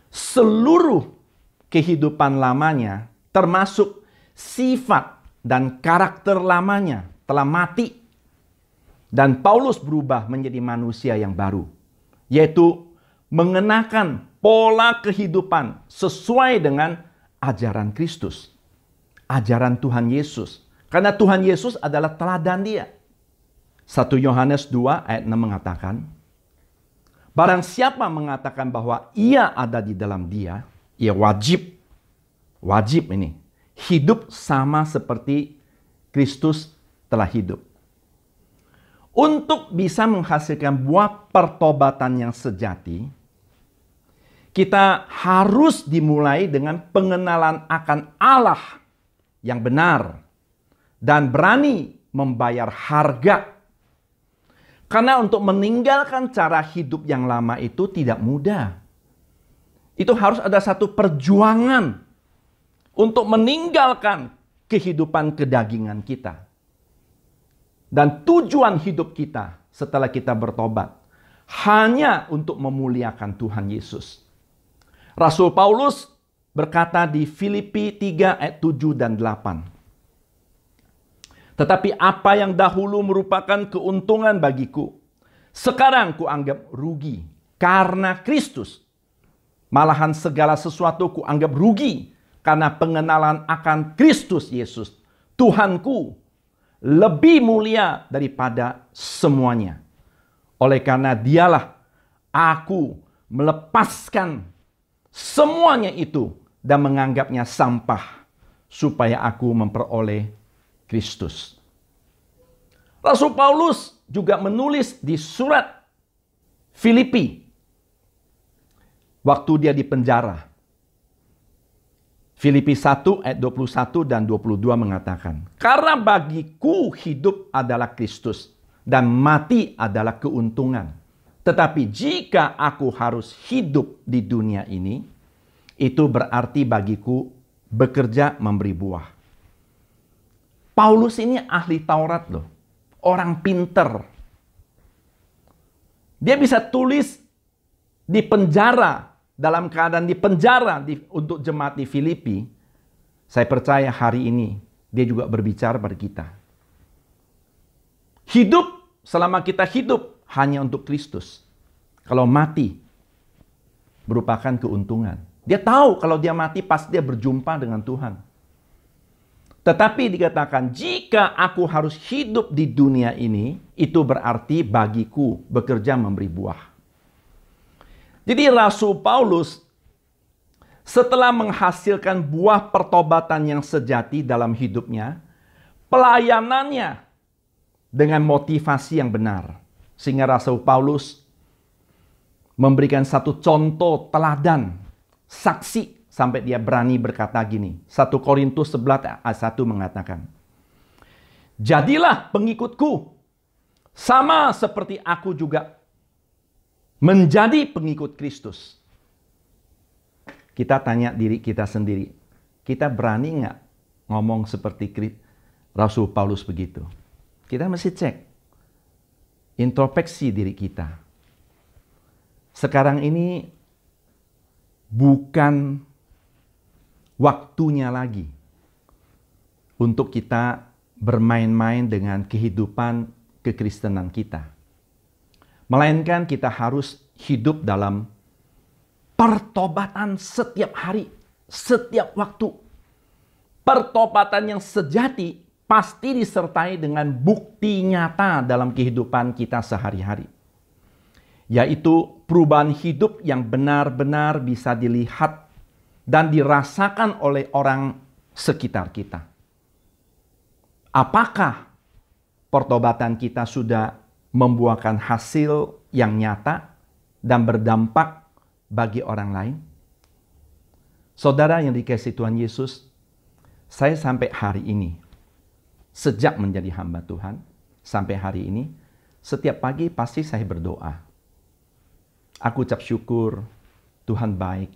seluruh kehidupan lamanya, termasuk sifat dan karakter lamanya, telah mati. Dan Paulus berubah menjadi manusia yang baru. Yaitu mengenakan pola kehidupan sesuai dengan ajaran Kristus. Ajaran Tuhan Yesus. Karena Tuhan Yesus adalah teladan dia. 1 Yohanes 2 ayat 6 mengatakan, barang siapa mengatakan bahwa ia ada di dalam dia, ia wajib ini, hidup sama seperti Kristus telah hidup. Untuk bisa menghasilkan buah pertobatan yang sejati, kita harus dimulai dengan pengenalan akan Allah yang benar dan berani membayar harga. Karena untuk meninggalkan cara hidup yang lama itu tidak mudah. Itu harus ada satu perjuangan untuk meninggalkan kehidupan kedagingan kita. Dan tujuan hidup kita setelah kita bertobat hanya untuk memuliakan Tuhan Yesus. Rasul Paulus berkata di Filipi 3 ayat 7 dan 8. Tetapi apa yang dahulu merupakan keuntungan bagiku, sekarang kuanggap rugi karena Kristus. Malahan segala sesuatu kuanggap rugi karena pengenalan akan Kristus Yesus, Tuhanku, lebih mulia daripada semuanya. Oleh karena dialah aku melepaskan semuanya itu dan menganggapnya sampah supaya aku memperoleh Kristus. Rasul Paulus juga menulis di surat Filipi waktu dia di penjara. Filipi 1 ayat 21 dan 22 mengatakan, karena bagiku hidup adalah Kristus dan mati adalah keuntungan. Tetapi jika aku harus hidup di dunia ini, itu berarti bagiku bekerja memberi buah. Paulus ini ahli Taurat loh. Orang pinter. Dia bisa tulis di penjara, dalam keadaan di penjara untuk jemaat di Filipi. Saya percaya hari ini dia juga berbicara pada kita. Hidup selama kita hidup hanya untuk Kristus. Kalau mati merupakan keuntungan. Dia tahu kalau dia mati pasti dia berjumpa dengan Tuhan. Tetapi dikatakan jika aku harus hidup di dunia ini, itu berarti bagiku bekerja memberi buah. Jadi Rasul Paulus setelah menghasilkan buah pertobatan yang sejati dalam hidupnya, pelayanannya dengan motivasi yang benar. Sehingga Rasul Paulus memberikan satu contoh teladan, saksi, sampai dia berani berkata gini. 1 Korintus 11 ayat 1 mengatakan, "Jadilah pengikutku, sama seperti aku juga menjadi pengikut Kristus." Kita tanya diri kita sendiri, kita berani nggak ngomong seperti Rasul Paulus begitu? Kita mesti cek, introspeksi diri kita. Sekarang ini bukan waktunya lagi untuk kita bermain-main dengan kehidupan kekristenan kita. Melainkan kita harus hidup dalam pertobatan setiap hari, setiap waktu. Pertobatan yang sejati pasti disertai dengan bukti nyata dalam kehidupan kita sehari-hari. Yaitu perubahan hidup yang benar-benar bisa dilihat dan dirasakan oleh orang sekitar kita. Apakah pertobatan kita sudah membuahkan hasil yang nyata dan berdampak bagi orang lain? Saudara yang dikasihi Tuhan Yesus, saya sampai hari ini, sejak menjadi hamba Tuhan, sampai hari ini, setiap pagi pasti saya berdoa. Aku ucap syukur, Tuhan baik,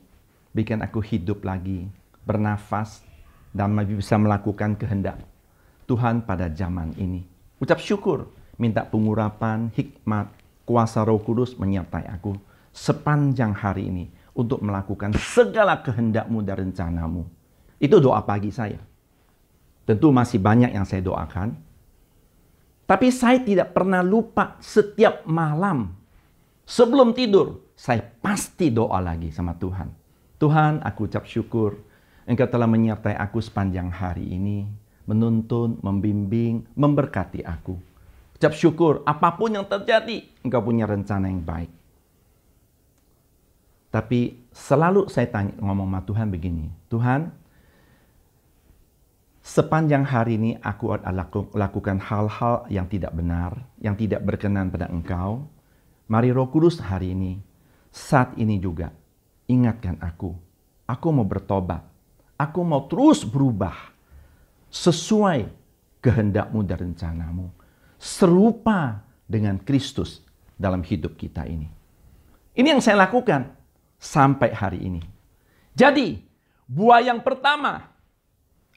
bikin aku hidup lagi, bernafas, dan bisa melakukan kehendak Tuhan pada zaman ini. Ucap syukur, minta pengurapan, hikmat, kuasa Roh Kudus menyertai aku sepanjang hari ini untuk melakukan segala kehendak-Mu dan rencana-Mu. Itu doa pagi saya. Tentu masih banyak yang saya doakan. Tapi saya tidak pernah lupa setiap malam sebelum tidur, saya pasti doa lagi sama Tuhan. Tuhan, aku ucap syukur Engkau telah menyertai aku sepanjang hari ini, menuntun, membimbing, memberkati aku. Ucap syukur, apapun yang terjadi, Engkau punya rencana yang baik. Tapi selalu saya ngomong sama Tuhan begini, Tuhan, sepanjang hari ini aku lakukan hal-hal yang tidak benar, yang tidak berkenan pada Engkau. Mari Roh Kudus hari ini, saat ini juga, ingatkan aku. Aku mau bertobat. Aku mau terus berubah sesuai kehendak-Mu dan rencana-Mu. Serupa dengan Kristus dalam hidup kita ini. Ini yang saya lakukan sampai hari ini. Jadi, buah yang pertama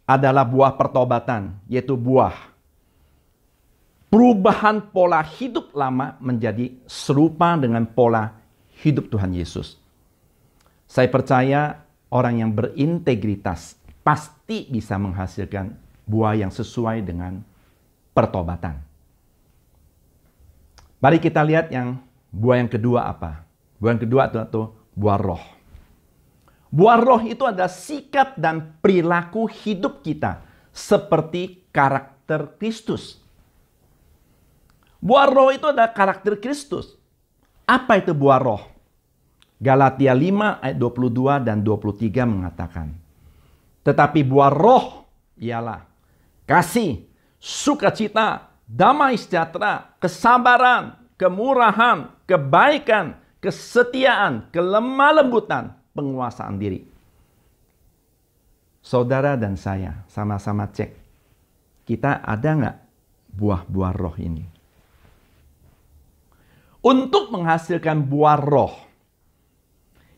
adalah buah pertobatan, yaitu buah perubahan pola hidup lama menjadi serupa dengan pola hidup Tuhan Yesus. Saya percaya orang yang berintegritas pasti bisa menghasilkan buah yang sesuai dengan pertobatan. Mari kita lihat buah yang kedua apa? Buah yang kedua itu buah roh. Buah roh itu adalah sikap dan perilaku hidup kita seperti karakter Kristus. Buah roh itu adalah karakter Kristus. Apa itu buah roh? Galatia 5 ayat 22 dan 23 mengatakan, tetapi buah roh ialah kasih, sukacita, damai sejahtera, kesabaran, kemurahan, kebaikan, kesetiaan, kelemah lembutan, penguasaan diri. Saudara dan saya sama-sama cek, kita ada nggak buah-buah roh ini? Untuk menghasilkan buah roh,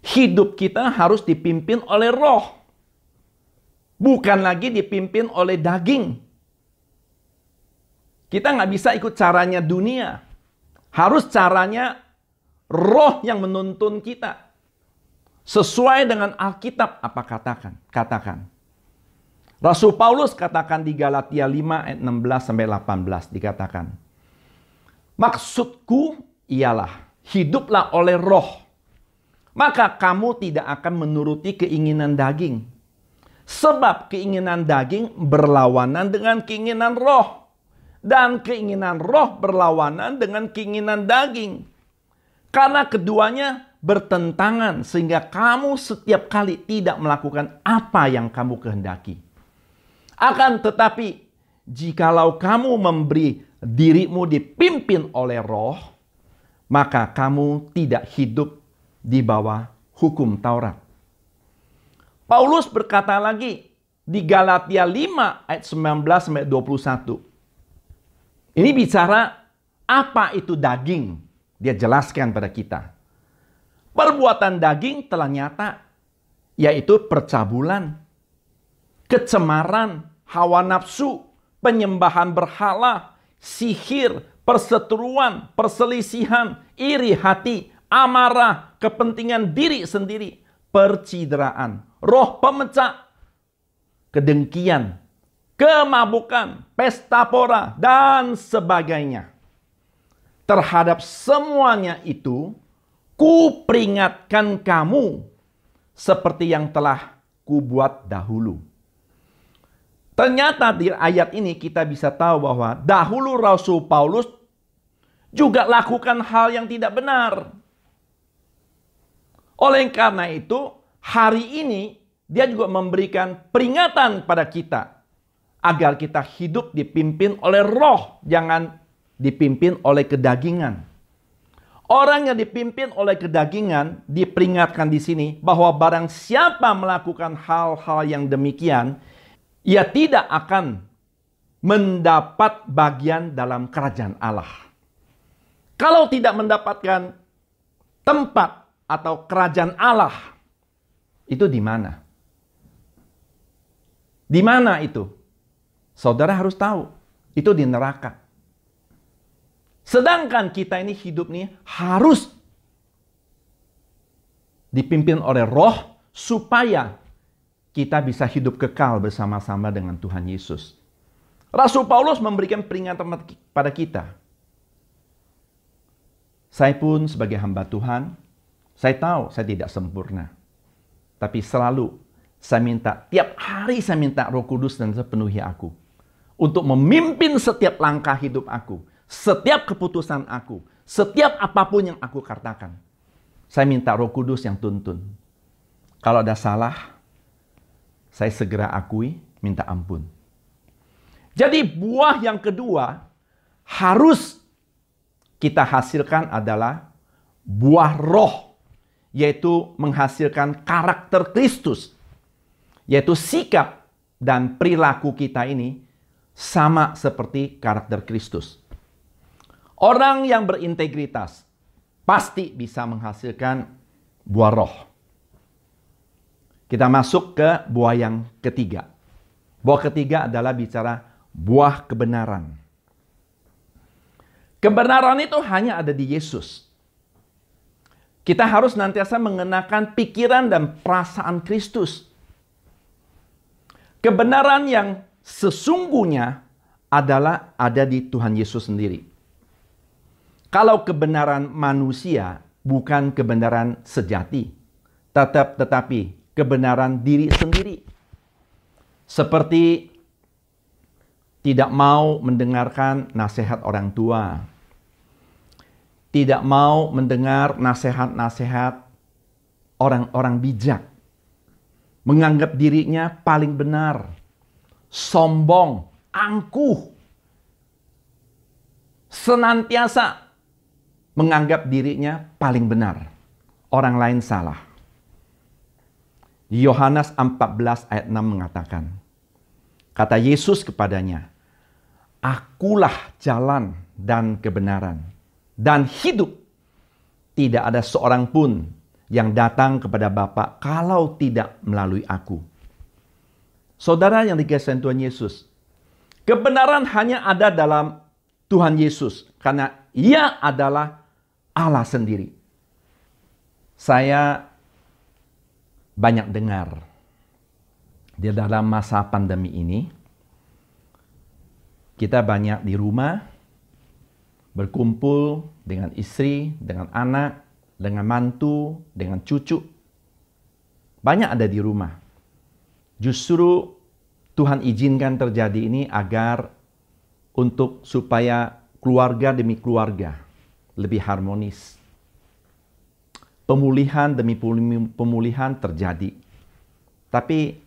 hidup kita harus dipimpin oleh roh. Bukan lagi dipimpin oleh daging. Kita nggak bisa ikut caranya dunia. Harus caranya roh yang menuntun kita. Sesuai dengan Alkitab apa katakan. Rasul Paulus katakan di Galatia 5 ayat 16-18 dikatakan, maksudku ialah hiduplah oleh roh, maka kamu tidak akan menuruti keinginan daging. Sebab keinginan daging berlawanan dengan keinginan roh. Dan keinginan roh berlawanan dengan keinginan daging. Karena keduanya bertentangan sehingga kamu setiap kali tidak melakukan apa yang kamu kehendaki. Akan tetapi, jikalau kamu memberi dirimu dipimpin oleh Roh, maka kamu tidak hidup di bawah hukum Taurat. Paulus berkata lagi di Galatia 5 ayat 19-21. Ini bicara apa itu daging. Dia jelaskan pada kita. Perbuatan daging telah nyata, yaitu percabulan, kecemaran, hawa nafsu, penyembahan berhala, sihir, perseteruan, perselisihan, iri hati, amarah, kepentingan diri sendiri, percideraan, roh pemecah, kedengkian, kemabukan, pesta pora, dan sebagainya. Terhadap semuanya itu, kuperingatkan kamu seperti yang telah kubuat dahulu. Ternyata di ayat ini kita bisa tahu bahwa dahulu Rasul Paulus juga lakukan hal yang tidak benar. Oleh karena itu, hari ini dia juga memberikan peringatan pada kita agar kita hidup dipimpin oleh Roh, jangan dipimpin oleh kedagingan. Orang yang dipimpin oleh kedagingan diperingatkan di sini bahwa barang siapa melakukan hal-hal yang demikian, ia tidak akan mendapat bagian dalam kerajaan Allah. Kalau tidak mendapatkan tempat atau kerajaan Allah, itu di mana? Di mana itu? Saudara harus tahu, itu di neraka. Sedangkan kita ini hidup nih harus dipimpin oleh Roh supaya kita bisa hidup kekal bersama-sama dengan Tuhan Yesus. Rasul Paulus memberikan peringatan pada kita. Saya pun sebagai hamba Tuhan, saya tahu saya tidak sempurna. Tapi selalu saya minta, tiap hari saya minta Roh Kudus dan sepenuhi aku. Untuk memimpin setiap langkah hidup aku. Setiap keputusan aku. Setiap apapun yang aku katakan. Saya minta Roh Kudus yang tuntun. Kalau ada salah, saya segera akui, minta ampun. Jadi buah yang kedua harus kita hasilkan adalah buah roh. Yaitu menghasilkan karakter Kristus. Yaitu sikap dan perilaku kita ini sama seperti karakter Kristus. Orang yang berintegritas pasti bisa menghasilkan buah roh. Kita masuk ke buah yang ketiga. Buah ketiga adalah bicara buah kebenaran. Kebenaran itu hanya ada di Yesus. Kita harus nantiasa mengenakan pikiran dan perasaan Kristus. Kebenaran yang sesungguhnya adalah ada di Tuhan Yesus sendiri. Kalau kebenaran manusia bukan kebenaran sejati, tetapi kebenaran diri sendiri. Seperti tidak mau mendengarkan nasihat orang tua. Tidak mau mendengar nasihat-nasihat orang-orang bijak. Menganggap dirinya paling benar. Sombong, angkuh. Senantiasa menganggap dirinya paling benar. Orang lain salah. Yohanes 14 ayat 6 mengatakan, kata Yesus kepadanya, Akulah jalan dan kebenaran dan hidup. Tidak ada seorang pun yang datang kepada Bapa kalau tidak melalui aku. Saudara yang dikasihi Tuhan Yesus, kebenaran hanya ada dalam Tuhan Yesus karena Ia adalah Allah sendiri. Saya banyak dengar di dalam masa pandemi ini, kita banyak di rumah, berkumpul dengan istri, dengan anak, dengan mantu, dengan cucu. Banyak ada di rumah. Justru Tuhan izinkan terjadi ini agar supaya keluarga demi keluarga lebih harmonis. Pemulihan demi pemulihan terjadi. Tapi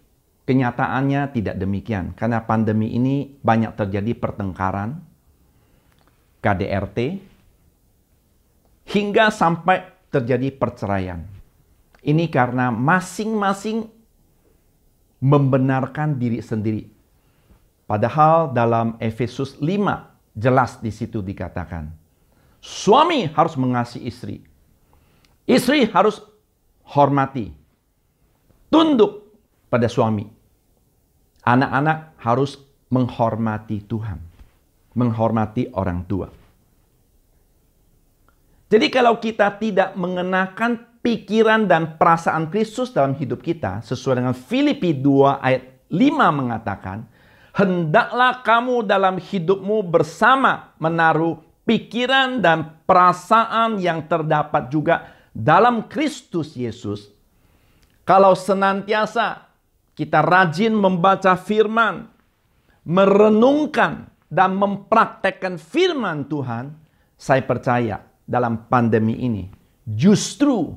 kenyataannya tidak demikian. Karena pandemi ini banyak terjadi pertengkaran, KDRT, hingga sampai terjadi perceraian. Ini karena masing-masing membenarkan diri sendiri. Padahal dalam Efesus 5 jelas di situ dikatakan, suami harus mengasihi istri. Istri harus hormati, tunduk pada suami. Anak-anak harus menghormati Tuhan, menghormati orang tua. Jadi kalau kita tidak mengenakan pikiran dan perasaan Kristus dalam hidup kita, sesuai dengan Filipi 2 ayat 5 mengatakan, hendaklah kamu dalam hidupmu bersama menaruh pikiran dan perasaan yang terdapat juga dalam Kristus Yesus. Kalau senantiasa kita rajin membaca firman, merenungkan dan mempraktekkan firman Tuhan, saya percaya dalam pandemi ini justru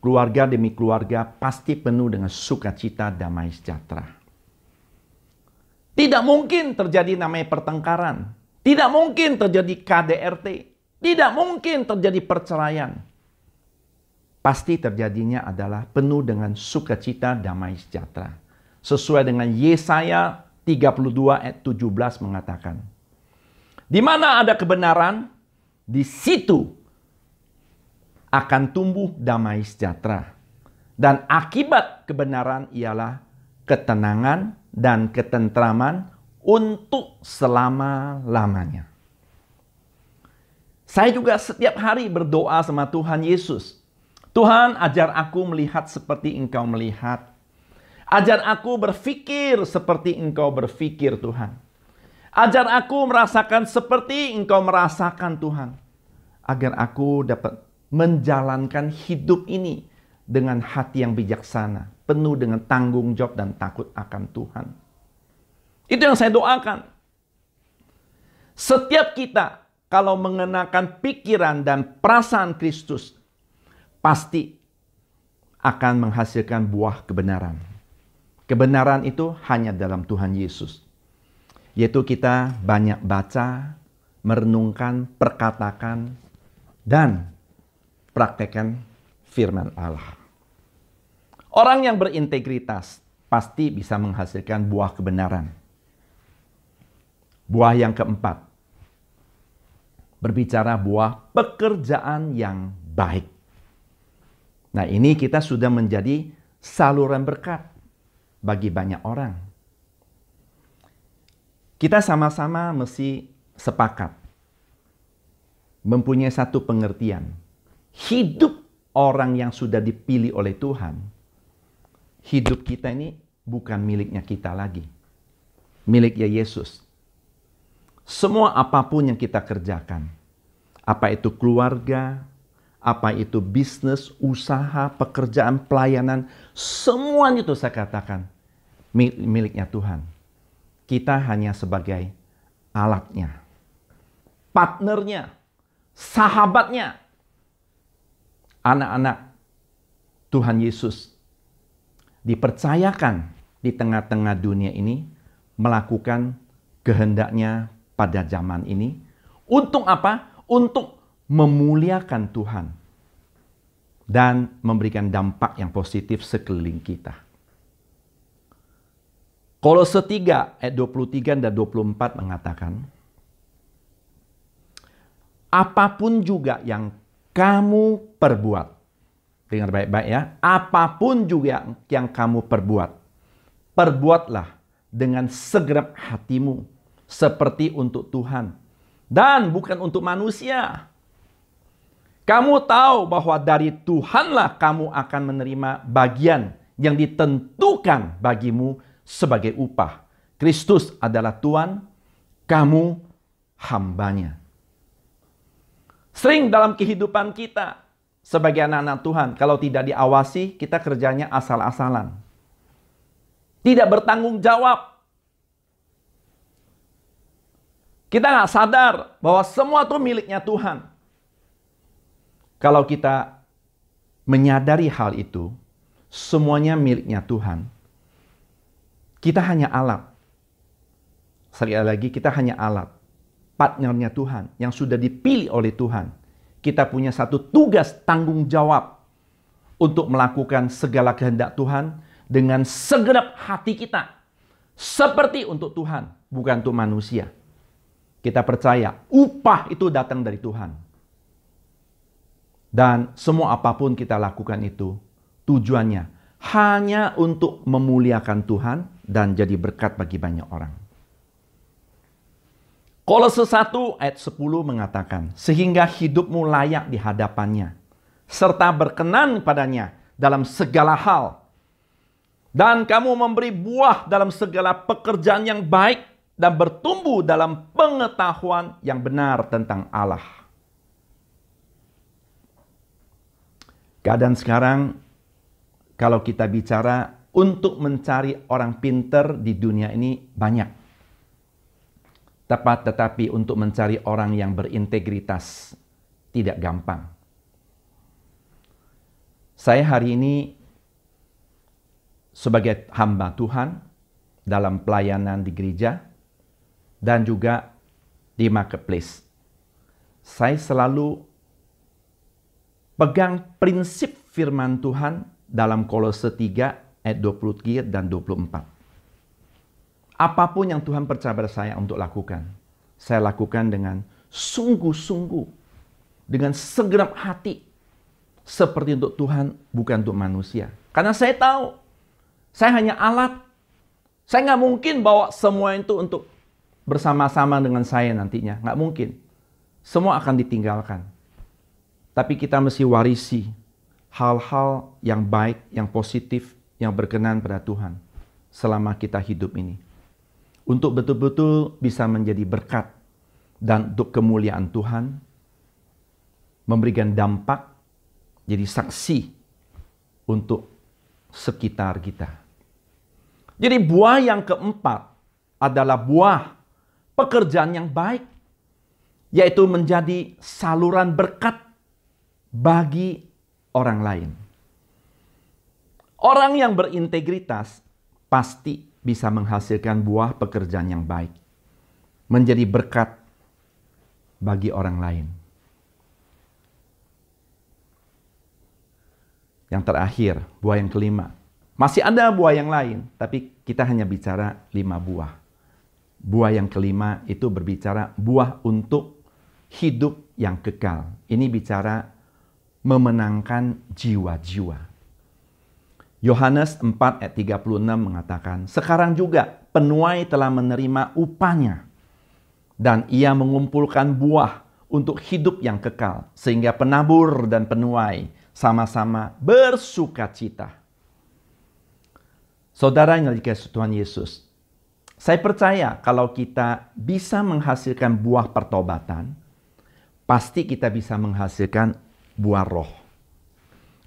keluarga demi keluarga pasti penuh dengan sukacita, damai sejahtera. Tidak mungkin terjadi namanya pertengkaran. Tidak mungkin terjadi KDRT. Tidak mungkin terjadi perceraian. Pasti terjadinya adalah penuh dengan sukacita, damai sejahtera. Sesuai dengan Yesaya 32 ayat 17 mengatakan, di mana ada kebenaran, di situ akan tumbuh damai sejahtera. Dan akibat kebenaran ialah ketenangan dan ketentraman untuk selama-lamanya. Saya juga setiap hari berdoa sama Tuhan Yesus. Tuhan, ajar aku melihat seperti Engkau melihat. Ajar aku berpikir seperti Engkau berpikir, Tuhan. Ajar aku merasakan seperti Engkau merasakan, Tuhan. Agar aku dapat menjalankan hidup ini dengan hati yang bijaksana, penuh dengan tanggung jawab dan takut akan Tuhan. Itu yang saya doakan. Setiap kita kalau mengenakan pikiran dan perasaan Kristus, pasti akan menghasilkan buah kebenaran. Kebenaran itu hanya dalam Tuhan Yesus. Yaitu kita banyak baca, merenungkan, perkatakan, dan praktekkan firman Allah. Orang yang berintegritas pasti bisa menghasilkan buah kebenaran. Buah yang keempat, berbicara buah pekerjaan yang baik. Nah, ini kita sudah menjadi saluran berkat bagi banyak orang. Kita sama-sama mesti sepakat, mempunyai satu pengertian. Hidup orang yang sudah dipilih oleh Tuhan, hidup kita ini bukan miliknya kita lagi. Miliknya Yesus. Semua apapun yang kita kerjakan, apa itu keluarga, apa itu bisnis, usaha, pekerjaan, pelayanan, semuanya itu saya katakan miliknya Tuhan. Kita hanya sebagai alatnya, partnernya, sahabatnya. Anak-anak Tuhan Yesus dipercayakan di tengah-tengah dunia ini melakukan kehendaknya pada zaman ini. Untuk apa? Untuk memuliakan Tuhan dan memberikan dampak yang positif sekeliling kita. Kolose 3 ayat 23 dan 24 mengatakan, apapun juga yang kamu perbuat, dengar baik-baik ya, apapun juga yang kamu perbuat, perbuatlah dengan segenap hatimu seperti untuk Tuhan dan bukan untuk manusia. Kamu tahu bahwa dari Tuhanlah kamu akan menerima bagian yang ditentukan bagimu sebagai upah. Kristus adalah Tuhan, kamu hambanya. Sering dalam kehidupan kita sebagai anak-anak Tuhan, kalau tidak diawasi, kita kerjanya asal-asalan. Tidak bertanggung jawab. Kita nggak sadar bahwa semua itu miliknya Tuhan. Kalau kita menyadari hal itu, semuanya miliknya Tuhan, kita hanya alat. Sekali lagi, kita hanya alat. Partnernya Tuhan, yang sudah dipilih oleh Tuhan. Kita punya satu tugas tanggung jawab untuk melakukan segala kehendak Tuhan dengan segenap hati kita. Seperti untuk Tuhan, bukan untuk manusia. Kita percaya upah itu datang dari Tuhan. Dan semua apapun kita lakukan itu, tujuannya hanya untuk memuliakan Tuhan dan jadi berkat bagi banyak orang. Kolose 1 ayat 10 mengatakan, sehingga hidupmu layak di hadapannya, serta berkenan padanya dalam segala hal. Dan kamu memberi buah dalam segala pekerjaan yang baik dan bertumbuh dalam pengetahuan yang benar tentang Allah. Keadaan sekarang, kalau kita bicara untuk mencari orang pinter di dunia ini banyak. Tetapi untuk mencari orang yang berintegritas tidak gampang. Saya hari ini sebagai hamba Tuhan dalam pelayanan di gereja dan juga di marketplace. Saya selalu pegang prinsip firman Tuhan dalam Kolose 3 ayat 23 dan 24. Apapun yang Tuhan percaya pada saya untuk lakukan, saya lakukan dengan sungguh-sungguh, dengan segenap hati, seperti untuk Tuhan, bukan untuk manusia. Karena saya tahu, saya hanya alat. Saya nggak mungkin bawa semua itu untuk bersama-sama dengan saya nantinya. Nggak mungkin. Semua akan ditinggalkan. Tapi kita mesti warisi hal-hal yang baik, yang positif, yang berkenan pada Tuhan selama kita hidup ini. Untuk betul-betul bisa menjadi berkat dan untuk kemuliaan Tuhan, memberikan dampak, jadi saksi untuk sekitar kita. Jadi buah yang keempat adalah buah pekerjaan yang baik, yaitu menjadi saluran berkat bagi orang lain. Orang yang berintegritas pasti bisa menghasilkan buah pekerjaan yang baik, menjadi berkat bagi orang lain. Yang terakhir, buah yang kelima. Masih ada buah yang lain, tapi kita hanya bicara 5 buah. Buah yang kelima itu berbicara buah untuk hidup yang kekal. Ini bicara memenangkan jiwa-jiwa. Yohanes 4 ayat 36 mengatakan, sekarang juga penuai telah menerima upahnya, dan ia mengumpulkan buah untuk hidup yang kekal, sehingga penabur dan penuai sama-sama bersuka cita. Saudara yang dikasihi Tuhan Yesus, saya percaya kalau kita bisa menghasilkan buah pertobatan, pasti kita bisa menghasilkan buah roh.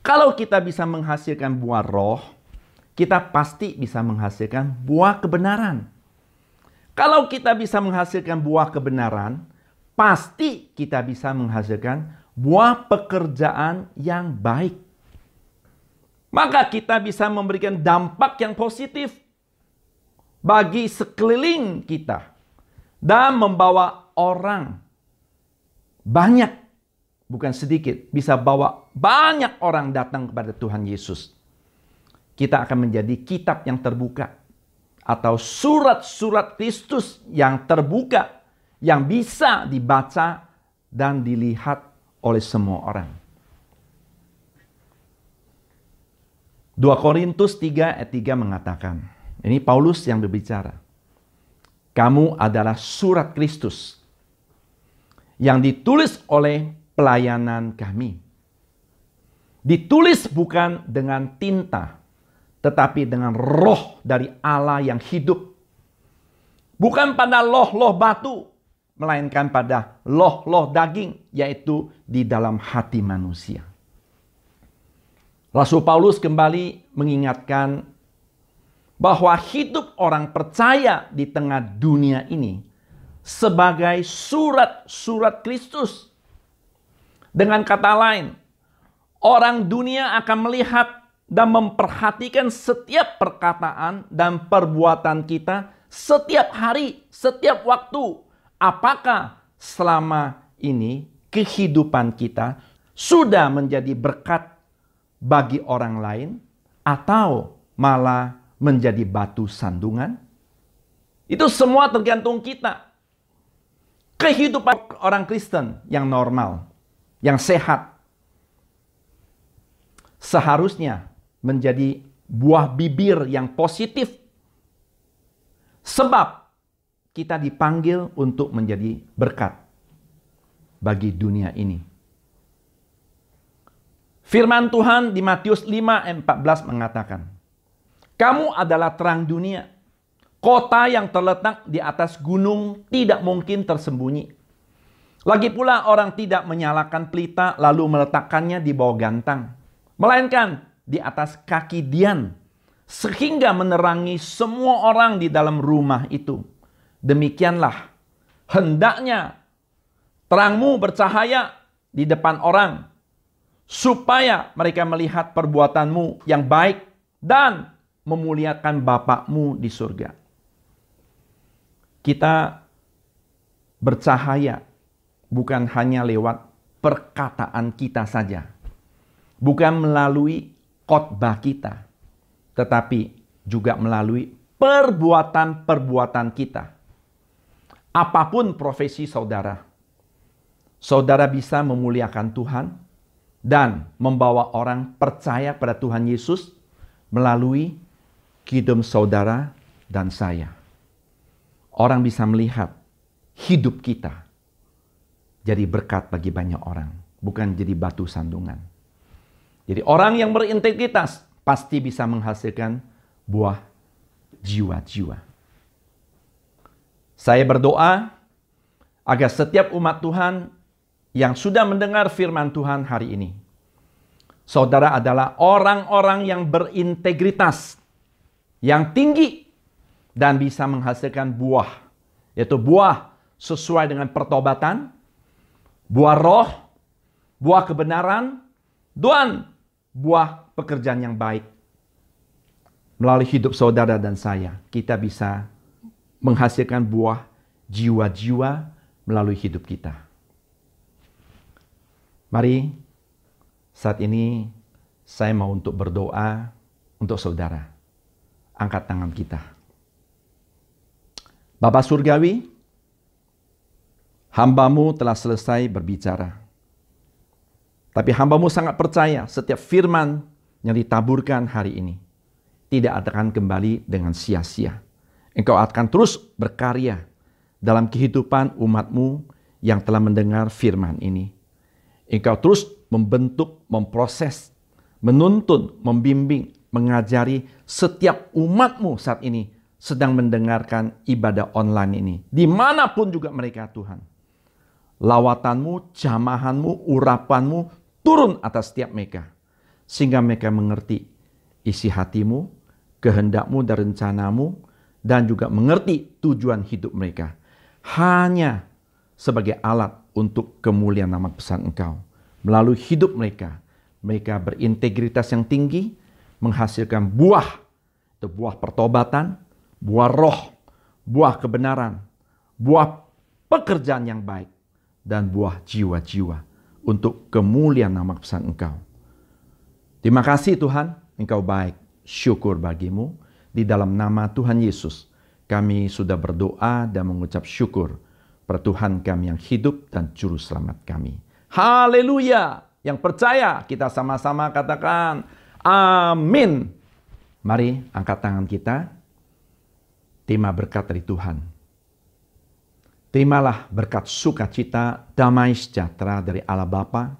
Kalau kita bisa menghasilkan buah roh, kita pasti bisa menghasilkan buah kebenaran. Kalau kita bisa menghasilkan buah kebenaran, pasti kita bisa menghasilkan buah pekerjaan yang baik. Maka kita bisa memberikan dampak yang positif bagi sekeliling kita dan membawa orang banyak, bukan sedikit, bisa bawa banyak orang datang kepada Tuhan Yesus. Kita akan menjadi kitab yang terbuka atau surat-surat Kristus yang terbuka yang bisa dibaca dan dilihat oleh semua orang. 2 Korintus 3 ayat 3 mengatakan, ini Paulus yang berbicara, kamu adalah surat Kristus yang ditulis oleh pelayanan kami. Ditulis bukan dengan tinta, tetapi dengan roh dari Allah yang hidup. Bukan pada loh-loh batu, melainkan pada loh-loh daging, yaitu di dalam hati manusia. Rasul Paulus kembali mengingatkan bahwa hidup orang percaya di tengah dunia ini sebagai surat-surat Kristus. Dengan kata lain, Orang dunia akan melihat dan memperhatikan setiap perkataan dan perbuatan kita setiap hari, setiap waktu. Apakah selama ini kehidupan kita sudah menjadi berkat bagi orang lain atau malah menjadi batu sandungan? Itu semua tergantung kita. Kehidupan orang Kristen yang normal, yang sehat, seharusnya menjadi buah bibir yang positif. Sebab kita dipanggil untuk menjadi berkat bagi dunia ini. Firman Tuhan di Matius 5:14 mengatakan, "Kamu adalah terang dunia. Kota yang terletak di atas gunung tidak mungkin tersembunyi. Lagi pula orang tidak menyalakan pelita lalu meletakkannya di bawah gantang, melainkan di atas kaki dian, sehingga menerangi semua orang di dalam rumah itu. Demikianlah hendaknya terangmu bercahaya di depan orang, supaya mereka melihat perbuatanmu yang baik dan memuliakan Bapa-Mu di surga." Kita bercahaya bukan hanya lewat perkataan kita saja, bukan melalui khotbah kita, tetapi juga melalui perbuatan-perbuatan kita. Apapun profesi saudara, saudara bisa memuliakan Tuhan dan membawa orang percaya pada Tuhan Yesus melalui hidup saudara dan saya. Orang bisa melihat hidup kita jadi berkat bagi banyak orang, bukan jadi batu sandungan. Jadi orang yang berintegritas pasti bisa menghasilkan buah jiwa-jiwa. Saya berdoa agar setiap umat Tuhan yang sudah mendengar firman Tuhan hari ini, saudara adalah orang-orang yang berintegritas, yang tinggi, dan bisa menghasilkan buah, yaitu buah sesuai dengan pertobatan, buah roh, buah kebenaran, dan buah pekerjaan yang baik. Melalui hidup saudara dan saya, kita bisa menghasilkan buah jiwa-jiwa melalui hidup kita. Mari, saat ini saya mau untuk berdoa untuk saudara. Angkat tangan kita. Bapa Surgawi, hamba-Mu telah selesai berbicara. Tapi hamba-Mu sangat percaya setiap firman yang ditaburkan hari ini tidak akan kembali dengan sia-sia. Engkau akan terus berkarya dalam kehidupan umat-Mu yang telah mendengar firman ini. Engkau terus membentuk, memproses, menuntun, membimbing, mengajari setiap umat-Mu saat ini sedang mendengarkan ibadah online ini. Dimanapun juga mereka, Tuhan. Lawatan-Mu, jamahan-Mu, urapan-Mu turun atas setiap mereka. Sehingga mereka mengerti isi hati-Mu, kehendak-Mu dan rencana-Mu, dan juga mengerti tujuan hidup mereka. Hanya sebagai alat untuk kemuliaan nama besar Engkau. Melalui hidup mereka, mereka berintegritas yang tinggi, menghasilkan buah, itu buah pertobatan, buah roh, buah kebenaran, buah pekerjaan yang baik, dan buah jiwa-jiwa untuk kemuliaan nama besar Engkau. Terima kasih Tuhan, Engkau baik. Syukur bagimu. Di dalam nama Tuhan Yesus, kami sudah berdoa dan mengucap syukur pada Tuhan kami yang hidup dan Juru Selamat kami. Haleluya! Yang percaya, kita sama-sama katakan, amin. Mari angkat tangan kita. Terima berkat dari Tuhan. Terimalah berkat sukacita, damai sejahtera dari Allah Bapa,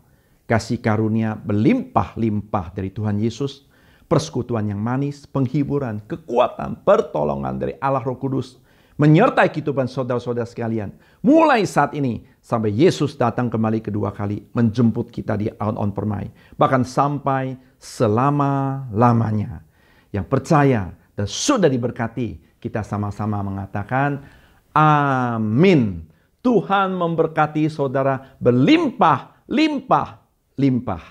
kasih karunia berlimpah-limpah dari Tuhan Yesus, persekutuan yang manis, penghiburan, kekuatan, pertolongan dari Allah Roh Kudus, menyertai kehidupan saudara-saudara sekalian, mulai saat ini sampai Yesus datang kembali kedua kali, menjemput kita di awan-awan permai, bahkan sampai selama-lamanya. Yang percaya dan sudah diberkati, kita sama-sama mengatakan, amin. Tuhan memberkati saudara berlimpah, limpah, limpah.